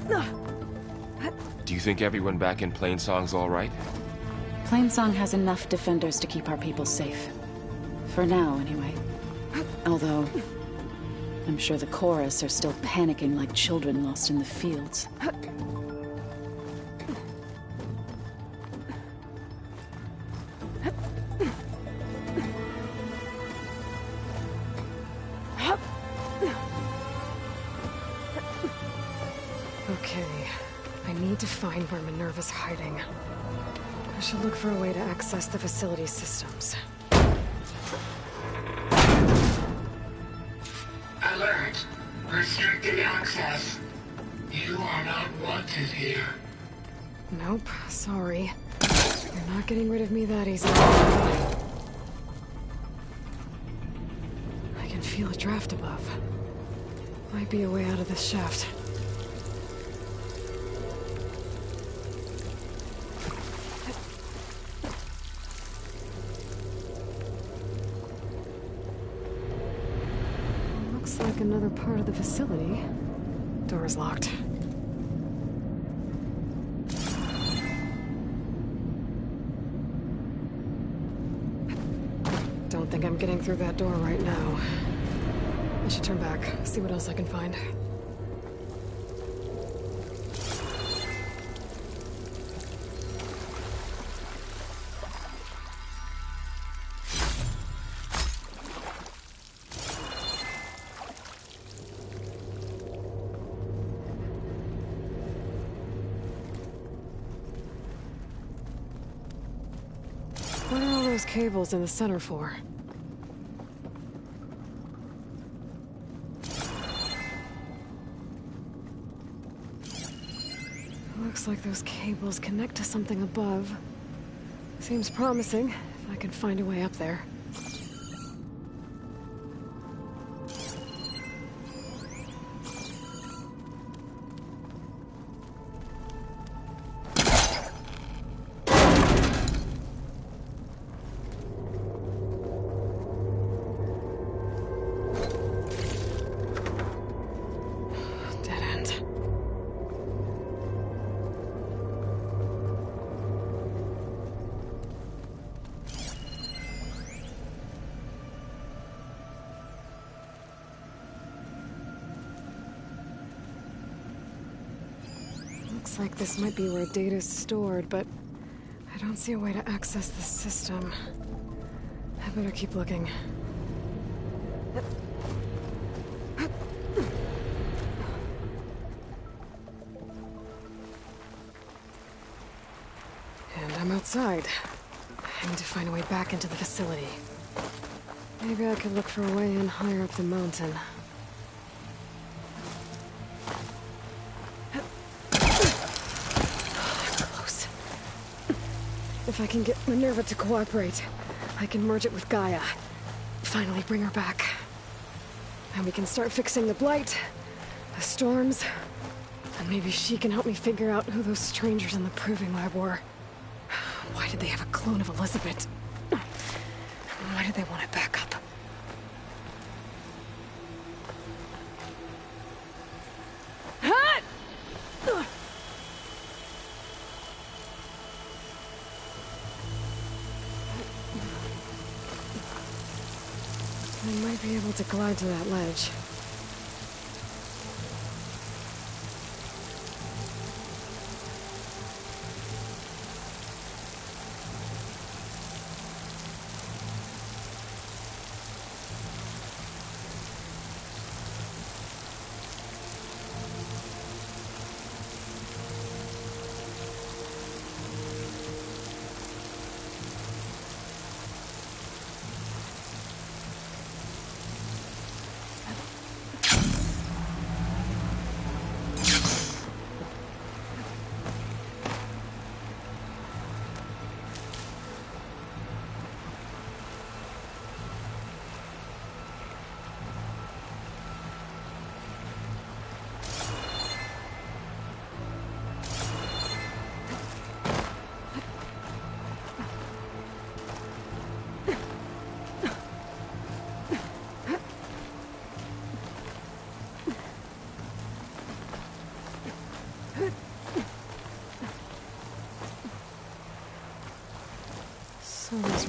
[SPEAKER 8] Do you think everyone back in Plainsong's all right?
[SPEAKER 7] Plainsong has enough defenders to keep our people safe. For now, anyway. Although, I'm sure the chorus are still panicking like children lost in the fields.
[SPEAKER 4] Okay, I need to find where Minerva's hiding. I should look for a way to access the facility systems.
[SPEAKER 18] Alert! Restricted access. You are not wanted here.
[SPEAKER 4] Nope, sorry. You're not getting rid of me that easily. I can feel a draft above. Might be a way out of this shaft. Looks like another part of the facility. Door is locked. Don't think I'm getting through that door right now. I should turn back, see what else I can find. What are all those cables in the center for? Looks like those cables connect to something above. Seems promising, if I can find a way up there. Looks like this might be where data's stored, but I don't see a way to access the system. I better keep looking. And I'm outside. I need to find a way back into the facility. Maybe I could look for a way in higher up the mountain. If I can get Minerva to cooperate, I can merge it with Gaia. Finally bring her back. And we can start fixing the Blight, the storms, and maybe she can help me figure out who those strangers in the Proving Lab were. Why did they have a clone of Elizabeth? Why did they want it back up? I might be able to glide to that ledge.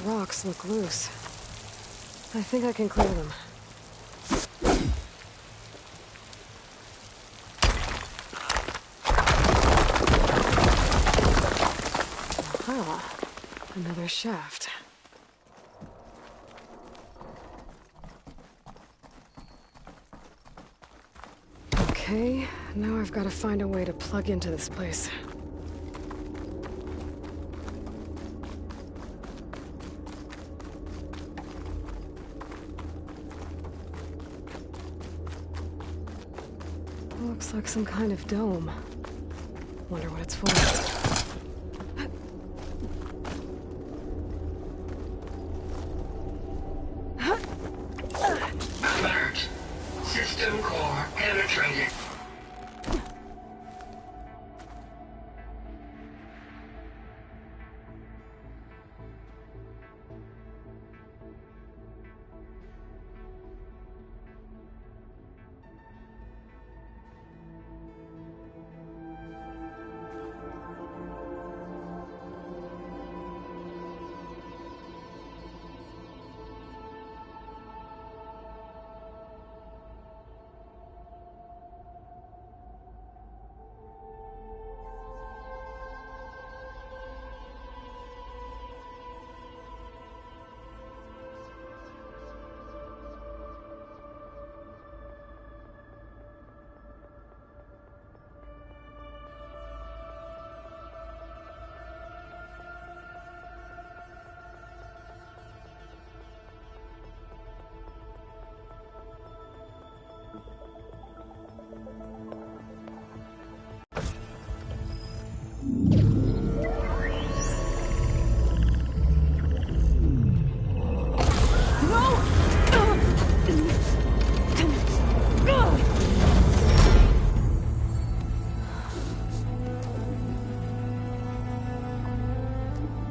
[SPEAKER 4] rocks look loose. I think I can clear them. Aha! Another shaft. Okay, now I've got to find a way to plug into this place. Looks like some kind of dome. Wonder what it's for.
[SPEAKER 18] Alert. System core penetrated.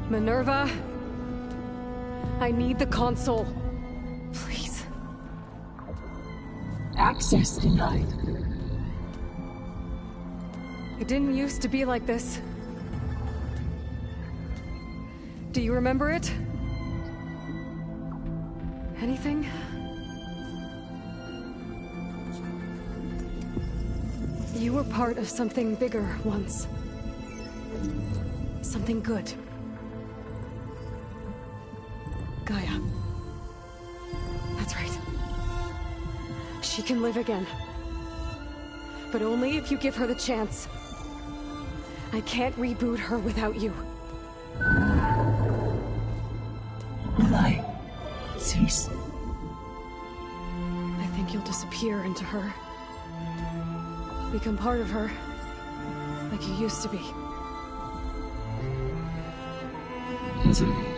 [SPEAKER 4] Minerva, I need the console. Please.
[SPEAKER 17] Access denied.
[SPEAKER 4] It didn't used to be like this. Do you remember it? Anything? You were part of something bigger once. Something good. Gaia. That's right. She can live again. But only if you give her the chance. I can't reboot her without you.
[SPEAKER 17] Will I cease?
[SPEAKER 4] I think you'll disappear into her. Become part of her. Like you used to be.
[SPEAKER 17] Desiree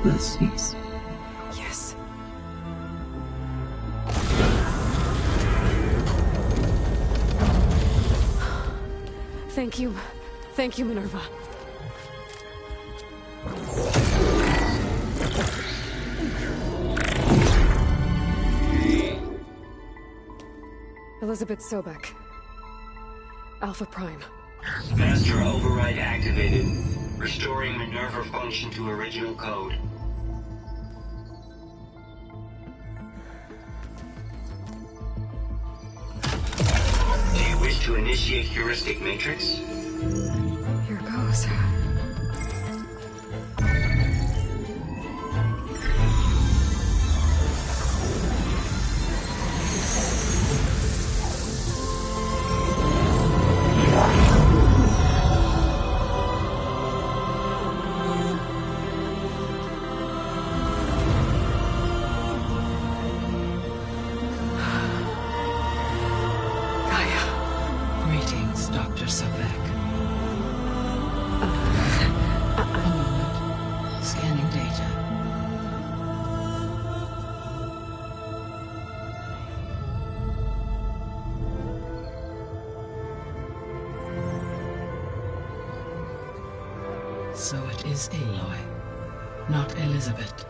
[SPEAKER 17] will cease.
[SPEAKER 4] Yes. Thank you. Thank you, Minerva. Elizabeth Sobek. Alpha Prime.
[SPEAKER 18] Master override activated. Restoring Minerva function to original code. Do you wish to initiate heuristic matrix?
[SPEAKER 4] Here goes.
[SPEAKER 17] Greetings, Dr. Sobek. A moment. Scanning data. So it is Aloy, not Elizabeth.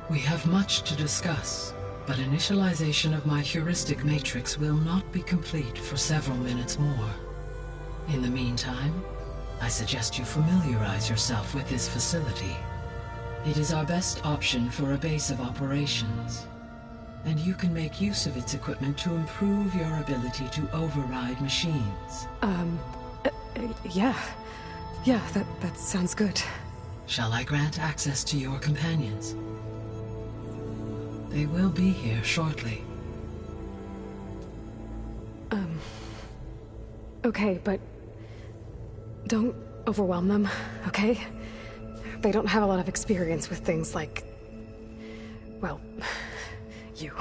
[SPEAKER 17] We have much to discuss, but initialization of my heuristic matrix will not be complete for several minutes more. In the meantime, I suggest you familiarize yourself with this facility. It is our best option for a base of operations, and you can make use of its equipment to improve your ability to override machines.
[SPEAKER 4] Yeah. Yeah, that sounds good.
[SPEAKER 17] Shall I grant access to your companions? They will be here shortly.
[SPEAKER 4] Okay, but don't overwhelm them, okay? They don't have a lot of experience with things like, well, you.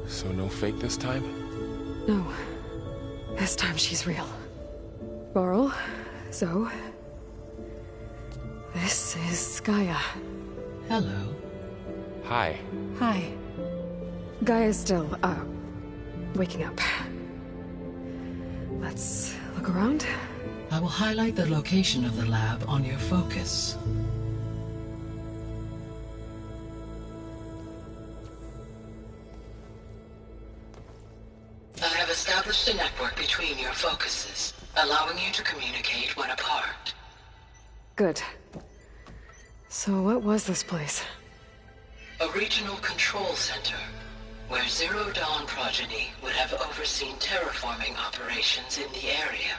[SPEAKER 8] So no fake this time?
[SPEAKER 4] No. This time she's real. Varl, Zoe. This is Gaia.
[SPEAKER 17] Hello.
[SPEAKER 8] Hi.
[SPEAKER 4] Hi. Gaia's still, waking up. Let's look around.
[SPEAKER 17] I will highlight the location of the lab on your focus. I have established a network between your focuses, allowing you to communicate when apart.
[SPEAKER 4] Good. So what was this place?
[SPEAKER 17] A regional control center, where Zero Dawn progeny would have overseen terraforming operations in the area.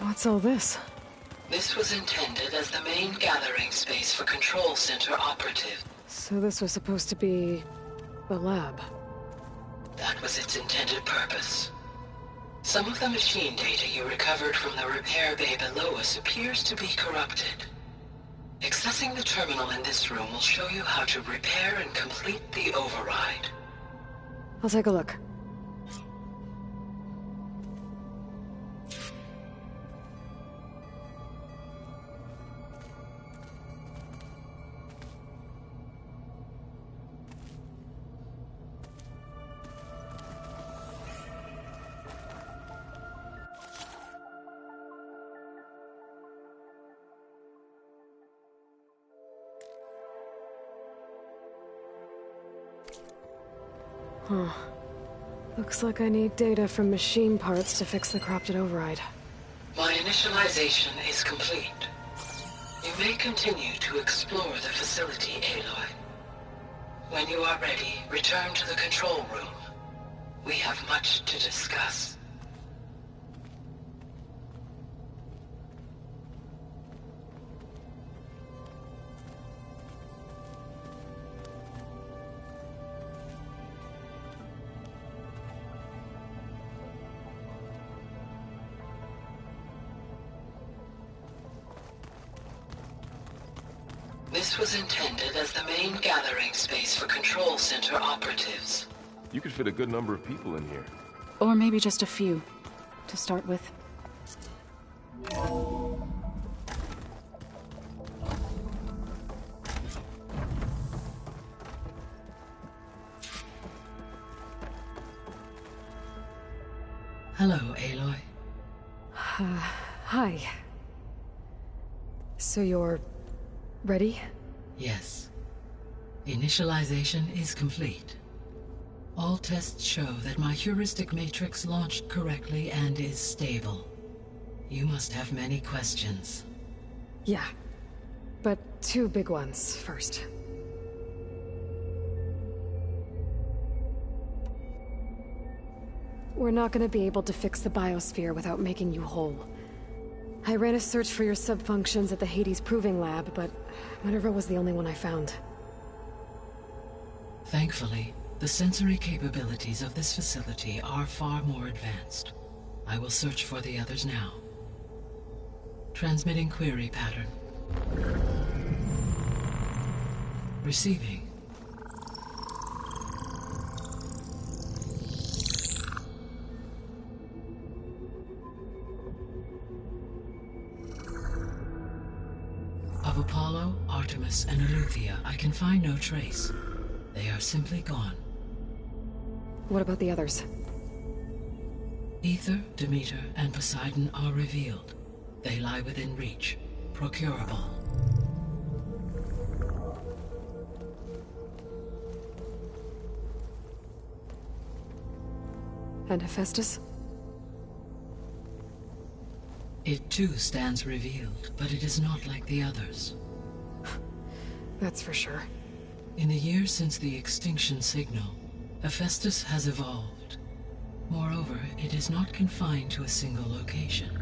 [SPEAKER 4] What's all this?
[SPEAKER 17] This was intended as the main gathering space for Control Center operatives.
[SPEAKER 4] So this was supposed to be a lab.
[SPEAKER 17] That was its intended purpose. Some of the machine data you recovered from the repair bay below us appears to be corrupted. Accessing the terminal in this room will show you how to repair and complete the override.
[SPEAKER 4] I'll take a look. Huh. Looks like I need data from machine parts to fix the corrupted override.
[SPEAKER 17] My initialization is complete. You may continue to explore the facility, Aloy. When you are ready, return to the control room. We have much to discuss. This was intended as the main gathering space for Control Center operatives.
[SPEAKER 10] You could fit a good number of people in here.
[SPEAKER 7] Or maybe just a few, to start with.
[SPEAKER 17] Hello, Aloy.
[SPEAKER 4] Hi. So you're ready?
[SPEAKER 17] Yes. Initialization is complete. All tests show that my heuristic matrix launched correctly and is stable. You must have many questions.
[SPEAKER 4] Yeah. But two big ones first. We're not gonna be able to fix the biosphere without making you whole. I ran a search for your subfunctions at the Hades Proving Lab, but Minerva was the only one I found.
[SPEAKER 17] Thankfully, the sensory capabilities of this facility are far more advanced. I will search for the others now. Transmitting query pattern. Receiving. Of Apollo, Artemis, and Eleuthia, I can find no trace. They are simply gone.
[SPEAKER 4] What about the others?
[SPEAKER 17] Aether, Demeter, and Poseidon are revealed. They lie within reach. Procurable.
[SPEAKER 4] And Hephaestus?
[SPEAKER 17] It too stands revealed, but it is not like the others.
[SPEAKER 4] That's for sure.
[SPEAKER 17] In the years since the extinction signal, Hephaestus has evolved. Moreover, it is not confined to a single location.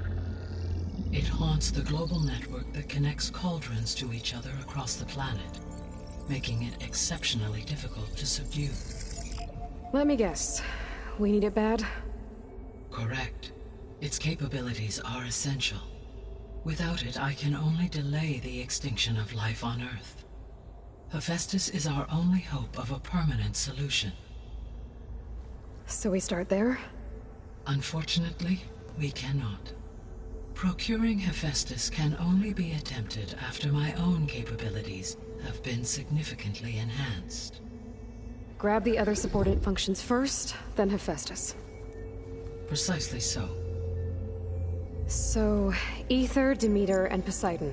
[SPEAKER 17] It haunts the global network that connects cauldrons to each other across the planet, making it exceptionally difficult to subdue.
[SPEAKER 4] Let me guess. We need it bad?
[SPEAKER 17] Correct. Its capabilities are essential. Without it, I can only delay the extinction of life on Earth. Hephaestus is our only hope of a permanent solution.
[SPEAKER 4] So we start there?
[SPEAKER 17] Unfortunately, we cannot. Procuring Hephaestus can only be attempted after my own capabilities have been significantly enhanced.
[SPEAKER 4] Grab the other subordinate functions first, then Hephaestus.
[SPEAKER 17] Precisely so.
[SPEAKER 4] So, Aether, Demeter, and Poseidon.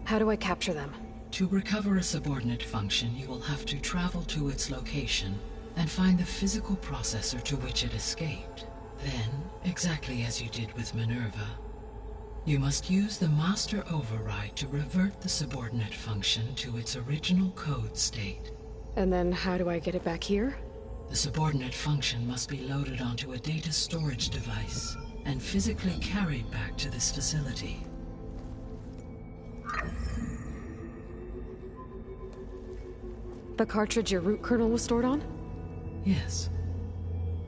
[SPEAKER 4] How do I capture them?
[SPEAKER 17] To recover a subordinate function, you will have to travel to its location and find the physical processor to which it escaped. Then, exactly as you did with Minerva, you must use the master override to revert the subordinate function to its original code state.
[SPEAKER 4] And then how do I get it back here?
[SPEAKER 17] The subordinate function must be loaded onto a data storage device and physically carried back to this facility.
[SPEAKER 4] The cartridge your root kernel was stored on?
[SPEAKER 17] Yes.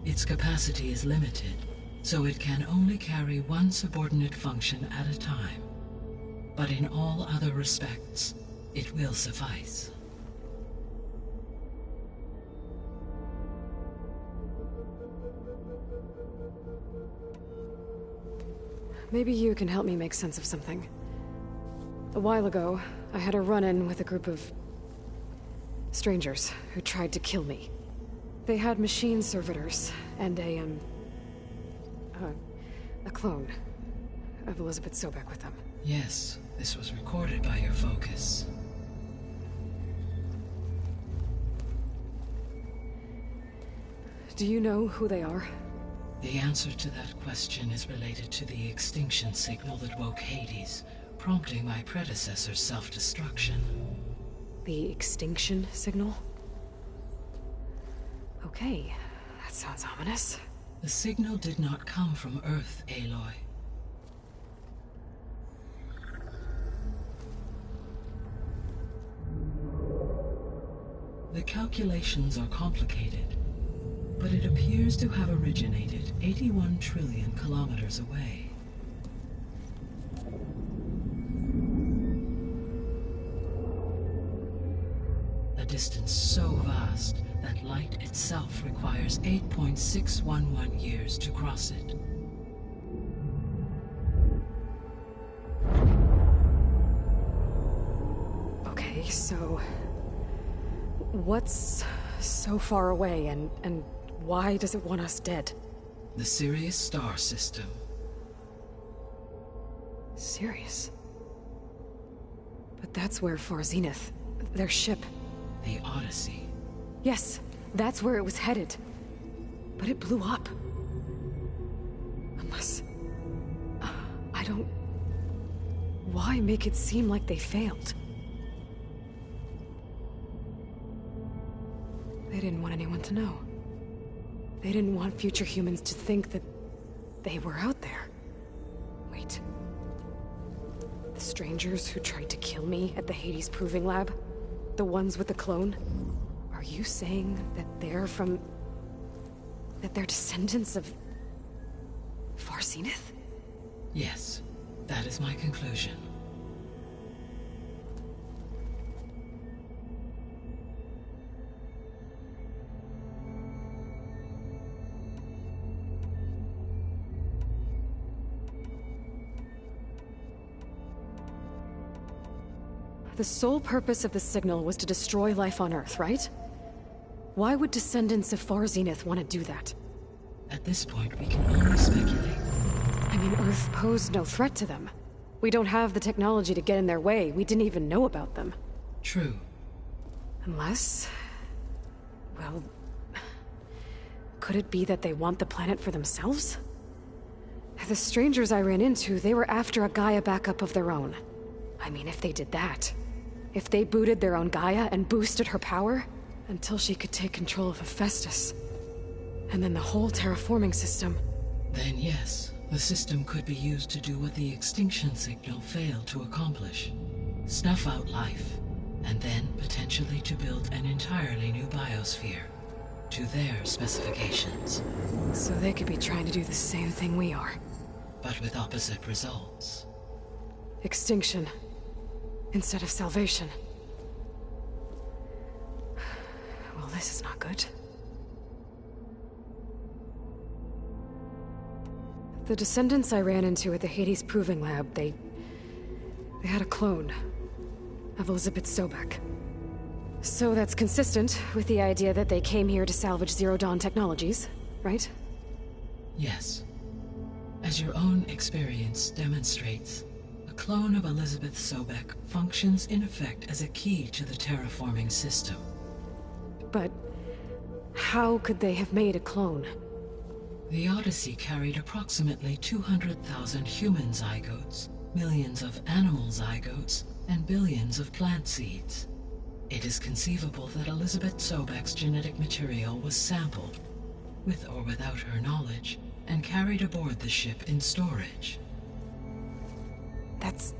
[SPEAKER 17] Its capacity is limited, so it can only carry one subordinate function at a time. But in all other respects, it will suffice.
[SPEAKER 4] Maybe you can help me make sense of something. A while ago, I had a run-in with a group of strangers who tried to kill me. They had machine servitors and a clone of Elizabeth Sobek with them.
[SPEAKER 17] Yes, this was recorded by your focus.
[SPEAKER 4] Do you know who they are?
[SPEAKER 17] The answer to that question is related to the extinction signal that woke Hades, prompting my predecessor's self-destruction.
[SPEAKER 4] The extinction signal? Okay, that sounds ominous.
[SPEAKER 17] The signal did not come from Earth, Aloy. The calculations are complicated, but it appears to have originated 81 trillion kilometers away. A distance so vast that light itself requires 8.611 years to cross it.
[SPEAKER 4] Okay, so what's so far away and why does it want us dead?
[SPEAKER 17] The Sirius star system.
[SPEAKER 4] Sirius? But that's where Far Zenith, their ship...
[SPEAKER 17] The Odyssey.
[SPEAKER 4] Yes, that's where it was headed. But it blew up. Unless... I don't... Why make it seem like they failed? They didn't want anyone to know. They didn't want future humans to think that they were out there. Wait. The strangers who tried to kill me at the Hades Proving Lab? The ones with the clone? Are you saying that they're from... that they're descendants of... Far Zenith?
[SPEAKER 17] Yes. That is my conclusion.
[SPEAKER 4] The sole purpose of the signal was to destroy life on Earth, right? Why would descendants of Far Zenith want to do that?
[SPEAKER 17] At this point, we can only speculate.
[SPEAKER 4] I mean, Earth posed no threat to them. We don't have the technology to get in their way. We didn't even know about them.
[SPEAKER 17] True.
[SPEAKER 4] Unless... well... could it be that they want the planet for themselves? The strangers I ran into, they were after a Gaia backup of their own. I mean, if they did that... if they booted their own Gaia and boosted her power... until she could take control of Hephaestus. And then the whole terraforming system...
[SPEAKER 17] Then yes, the system could be used to do what the extinction signal failed to accomplish. Snuff out life, and then potentially to build an entirely new biosphere. To their specifications.
[SPEAKER 4] So they could be trying to do the same thing we are.
[SPEAKER 17] But with opposite results.
[SPEAKER 4] Extinction. Instead of salvation. Well, this is not good. The descendants I ran into at the Hades Proving Lab, they had a clone of Elizabeth Sobek. So that's consistent with the idea that they came here to salvage Zero Dawn technologies, right?
[SPEAKER 17] Yes. As your own experience demonstrates, a clone of Elizabeth Sobek functions in effect as a key to the terraforming system.
[SPEAKER 4] But how could they have made a clone?
[SPEAKER 17] The Odyssey carried approximately 200,000 human zygotes, millions of animal zygotes, and billions of plant seeds. It is conceivable that Elizabeth Sobek's genetic material was sampled, with or without her knowledge, and carried aboard the ship in storage.
[SPEAKER 4] That's...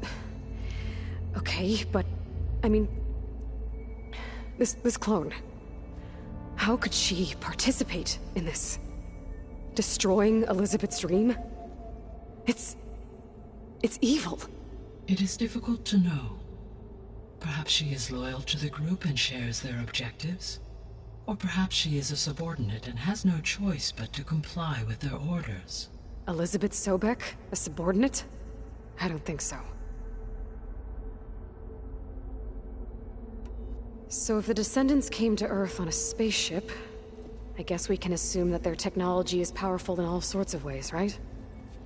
[SPEAKER 4] okay, but... I mean... This clone... how could she participate in this? Destroying Elizabeth's dream? It's evil.
[SPEAKER 17] It is difficult to know. Perhaps she is loyal to the group and shares their objectives. Or perhaps she is a subordinate and has no choice but to comply with their orders.
[SPEAKER 4] Elizabeth Sobek? A subordinate? I don't think so. So if the descendants came to Earth on a spaceship, I guess we can assume that their technology is powerful in all sorts of ways, right?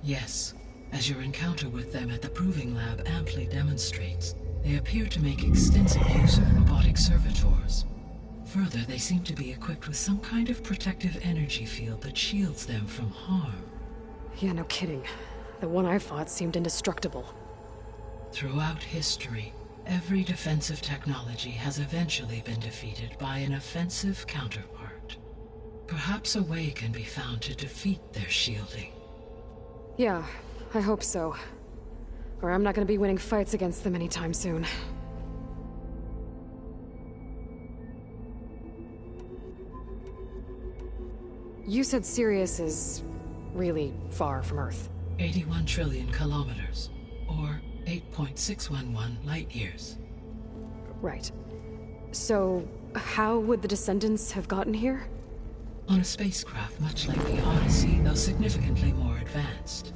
[SPEAKER 17] Yes. As your encounter with them at the Proving Lab amply demonstrates, they appear to make extensive use of robotic servitors. Further, they seem to be equipped with some kind of protective energy field that shields them from harm.
[SPEAKER 4] Yeah, no kidding. The one I fought seemed indestructible.
[SPEAKER 17] Throughout history, every defensive technology has eventually been defeated by an offensive counterpart. Perhaps a way can be found to defeat their shielding.
[SPEAKER 4] Yeah, I hope so. Or I'm not gonna be winning fights against them anytime soon. You said Sirius is really far from Earth.
[SPEAKER 17] 81 trillion kilometers, or 8.611 light-years.
[SPEAKER 4] Right. So, how would the descendants have gotten here?
[SPEAKER 17] On a spacecraft much like the Odyssey, though significantly more advanced.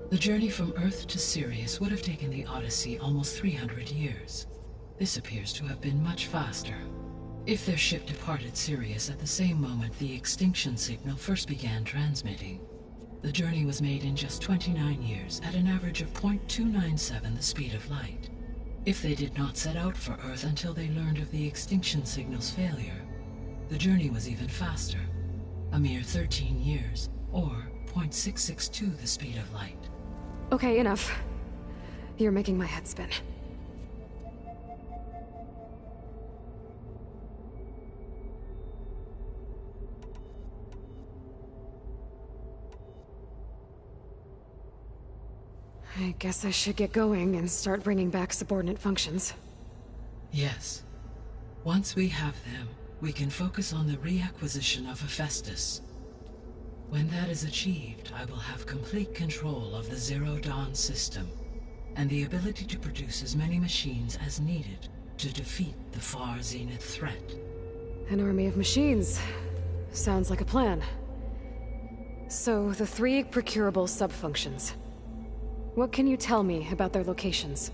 [SPEAKER 17] The journey from Earth to Sirius would have taken the Odyssey almost 300 years. This appears to have been much faster. If their ship departed Sirius at the same moment the extinction signal first began transmitting, the journey was made in just 29 years at an average of 0.297 the speed of light. If they did not set out for Earth until they learned of the extinction signal's failure, the journey was even faster, a mere 13 years, or 0.662 the speed of light.
[SPEAKER 4] Okay, enough. You're making my head spin. I guess I should get going and start bringing back subordinate functions.
[SPEAKER 17] Yes. Once we have them, we can focus on the reacquisition of Hephaestus. When that is achieved, I will have complete control of the Zero Dawn system, and the ability to produce as many machines as needed to defeat the Far Zenith threat.
[SPEAKER 4] An army of machines. Sounds like a plan. So, the 3 procurable sub-functions. What can you tell me about their locations?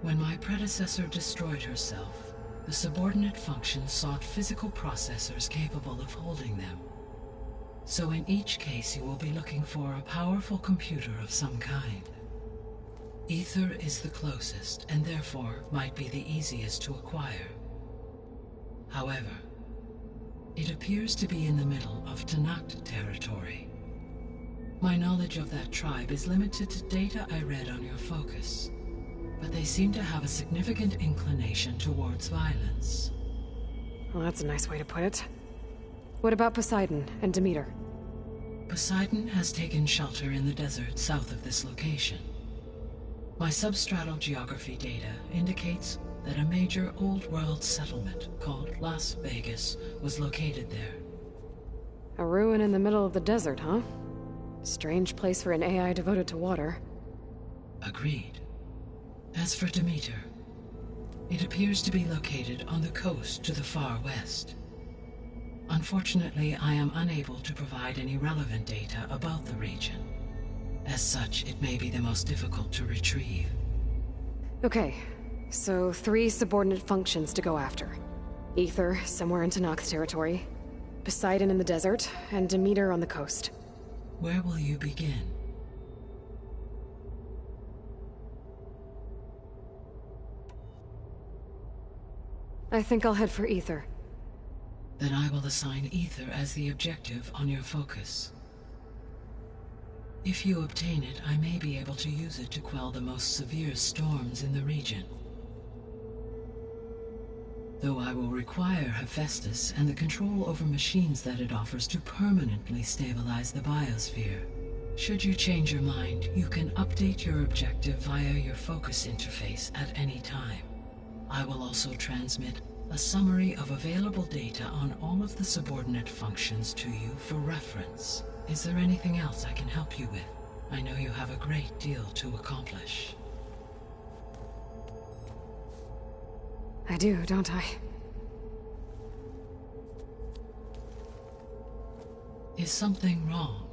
[SPEAKER 17] When my predecessor destroyed herself, the subordinate functions sought physical processors capable of holding them. So in each case you will be looking for a powerful computer of some kind. Ether is the closest, and therefore might be the easiest to acquire. However, it appears to be in the middle of Tenakth territory. My knowledge of that tribe is limited to data I read on your focus, but they seem to have a significant inclination towards violence.
[SPEAKER 4] Well, that's a nice way to put it. What about Poseidon and Demeter?
[SPEAKER 17] Poseidon has taken shelter in the desert south of this location. My substratal geography data indicates that a major old-world settlement called Las Vegas was located there.
[SPEAKER 4] A ruin in the middle of the desert, huh? Strange place for an AI devoted to water.
[SPEAKER 17] Agreed. As for Demeter, it appears to be located on the coast to the far west. Unfortunately, I am unable to provide any relevant data about the region. As such, it may be the most difficult to retrieve.
[SPEAKER 4] Okay, so 3 subordinate functions to go after. Ether, somewhere in Tenakth territory, Poseidon in the desert, and Demeter on the coast.
[SPEAKER 17] Where will you begin?
[SPEAKER 4] I think I'll head for Ether.
[SPEAKER 17] Then I will assign Ether as the objective on your focus. If you obtain it, I may be able to use it to quell the most severe storms in the region. Though I will require Hephaestus and the control over machines that it offers to permanently stabilize the biosphere. Should you change your mind, you can update your objective via your focus interface at any time. I will also transmit a summary of available data on all of the subordinate functions to you for reference. Is there anything else I can help you with? I know you have a great deal to accomplish.
[SPEAKER 4] I do, don't I?
[SPEAKER 17] Is something wrong?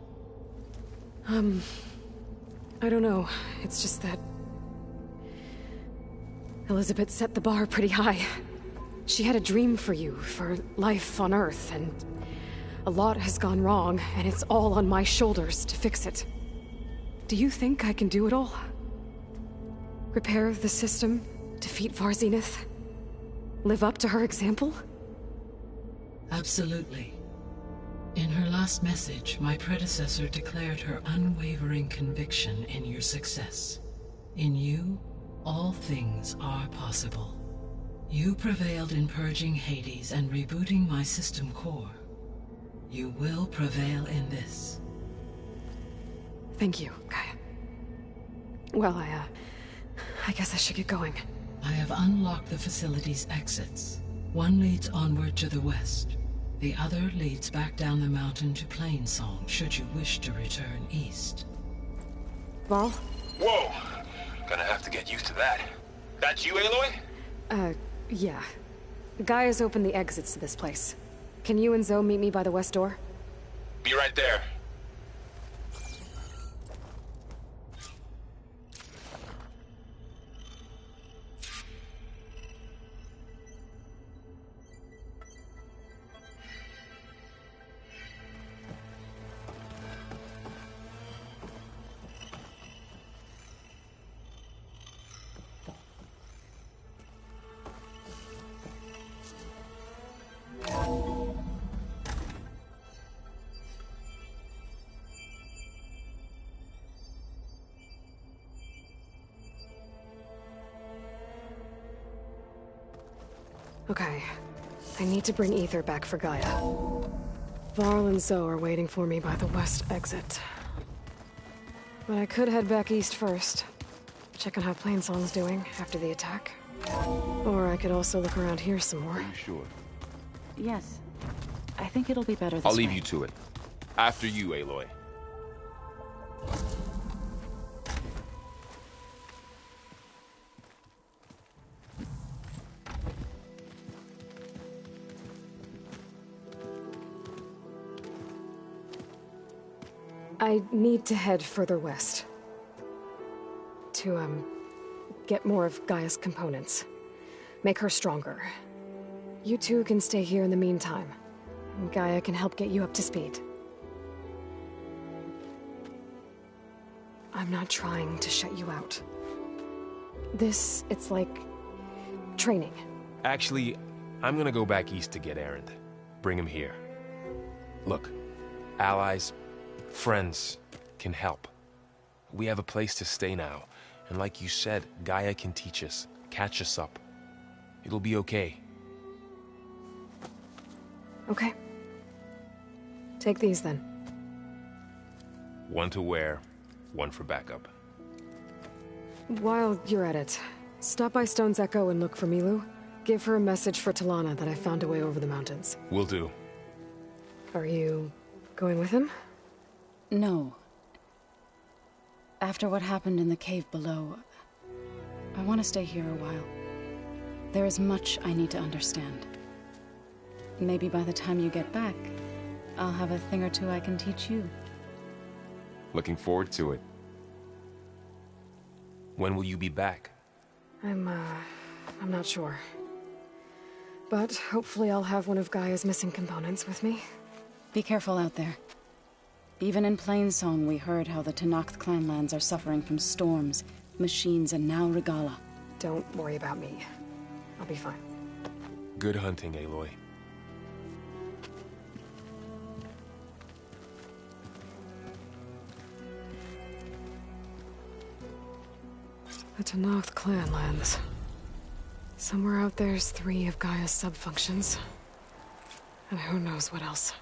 [SPEAKER 4] I don't know. It's just that Elizabeth set the bar pretty high. She had a dream for you, for life on Earth, and a lot has gone wrong, and it's all on my shoulders to fix it. Do you think I can do it all? Repair the system, defeat Far Zenith, live up to her example?
[SPEAKER 17] Absolutely. In her last message, my predecessor declared her unwavering conviction in your success. In you, all things are possible. You prevailed in purging Hades and rebooting my system core. You will prevail in this.
[SPEAKER 4] Thank you, Gaia. Well, I guess I should get going.
[SPEAKER 17] I have unlocked the facility's exits. One leads onward to the west. The other leads back down the mountain to Plainsong, should you wish to return east.
[SPEAKER 4] Varl?
[SPEAKER 8] Whoa! Gonna have to get used to that. That's you, Aloy?
[SPEAKER 4] Yeah. Gaia's opened the exits to this place. Can you and Zoe meet me by the west door?
[SPEAKER 8] Be right there.
[SPEAKER 4] Okay. I need to bring Ether back for Gaia. Varl and Zoe are waiting for me by the west exit. But I could head back east first. Check on how Plainsong's doing after the attack. Or I could also look around here some more.
[SPEAKER 10] Are you sure?
[SPEAKER 16] Yes. I think it'll be better this way.
[SPEAKER 8] I'll leave you to it. After you, Aloy.
[SPEAKER 4] I need to head further west. To, get more of Gaia's components. Make her stronger. You two can stay here in the meantime. And Gaia can help get you up to speed. I'm not trying to shut you out. It's like... training.
[SPEAKER 8] Actually, I'm gonna go back east to get Erend. Bring him here. Look, allies, friends can help. We have a place to stay now, and like you said, Gaia can teach us, catch us up. It'll be okay.
[SPEAKER 4] Okay. Take these then.
[SPEAKER 8] One to wear, one for backup.
[SPEAKER 4] While you're at it, stop by Stone's Echo and look for Milu. Give her a message for Talana that I found a way over the mountains.
[SPEAKER 8] Will do.
[SPEAKER 4] Are you going with him?
[SPEAKER 7] No. After what happened in the cave below, I want to stay here a while. There is much I need to understand. Maybe by the time you get back, I'll have a thing or two I can teach you.
[SPEAKER 8] Looking forward to it. When will you be back?
[SPEAKER 4] I'm not sure. But hopefully I'll have one of Gaia's missing components with me.
[SPEAKER 7] Be careful out there. Even in Plainsong, we heard how the Tenakth clanlands are suffering from storms, machines, and now Regalla.
[SPEAKER 4] Don't worry about me. I'll be fine.
[SPEAKER 8] Good hunting, Aloy.
[SPEAKER 4] The Tenakth clanlands. Somewhere out there's 3 of Gaia's sub-functions. And who knows what else.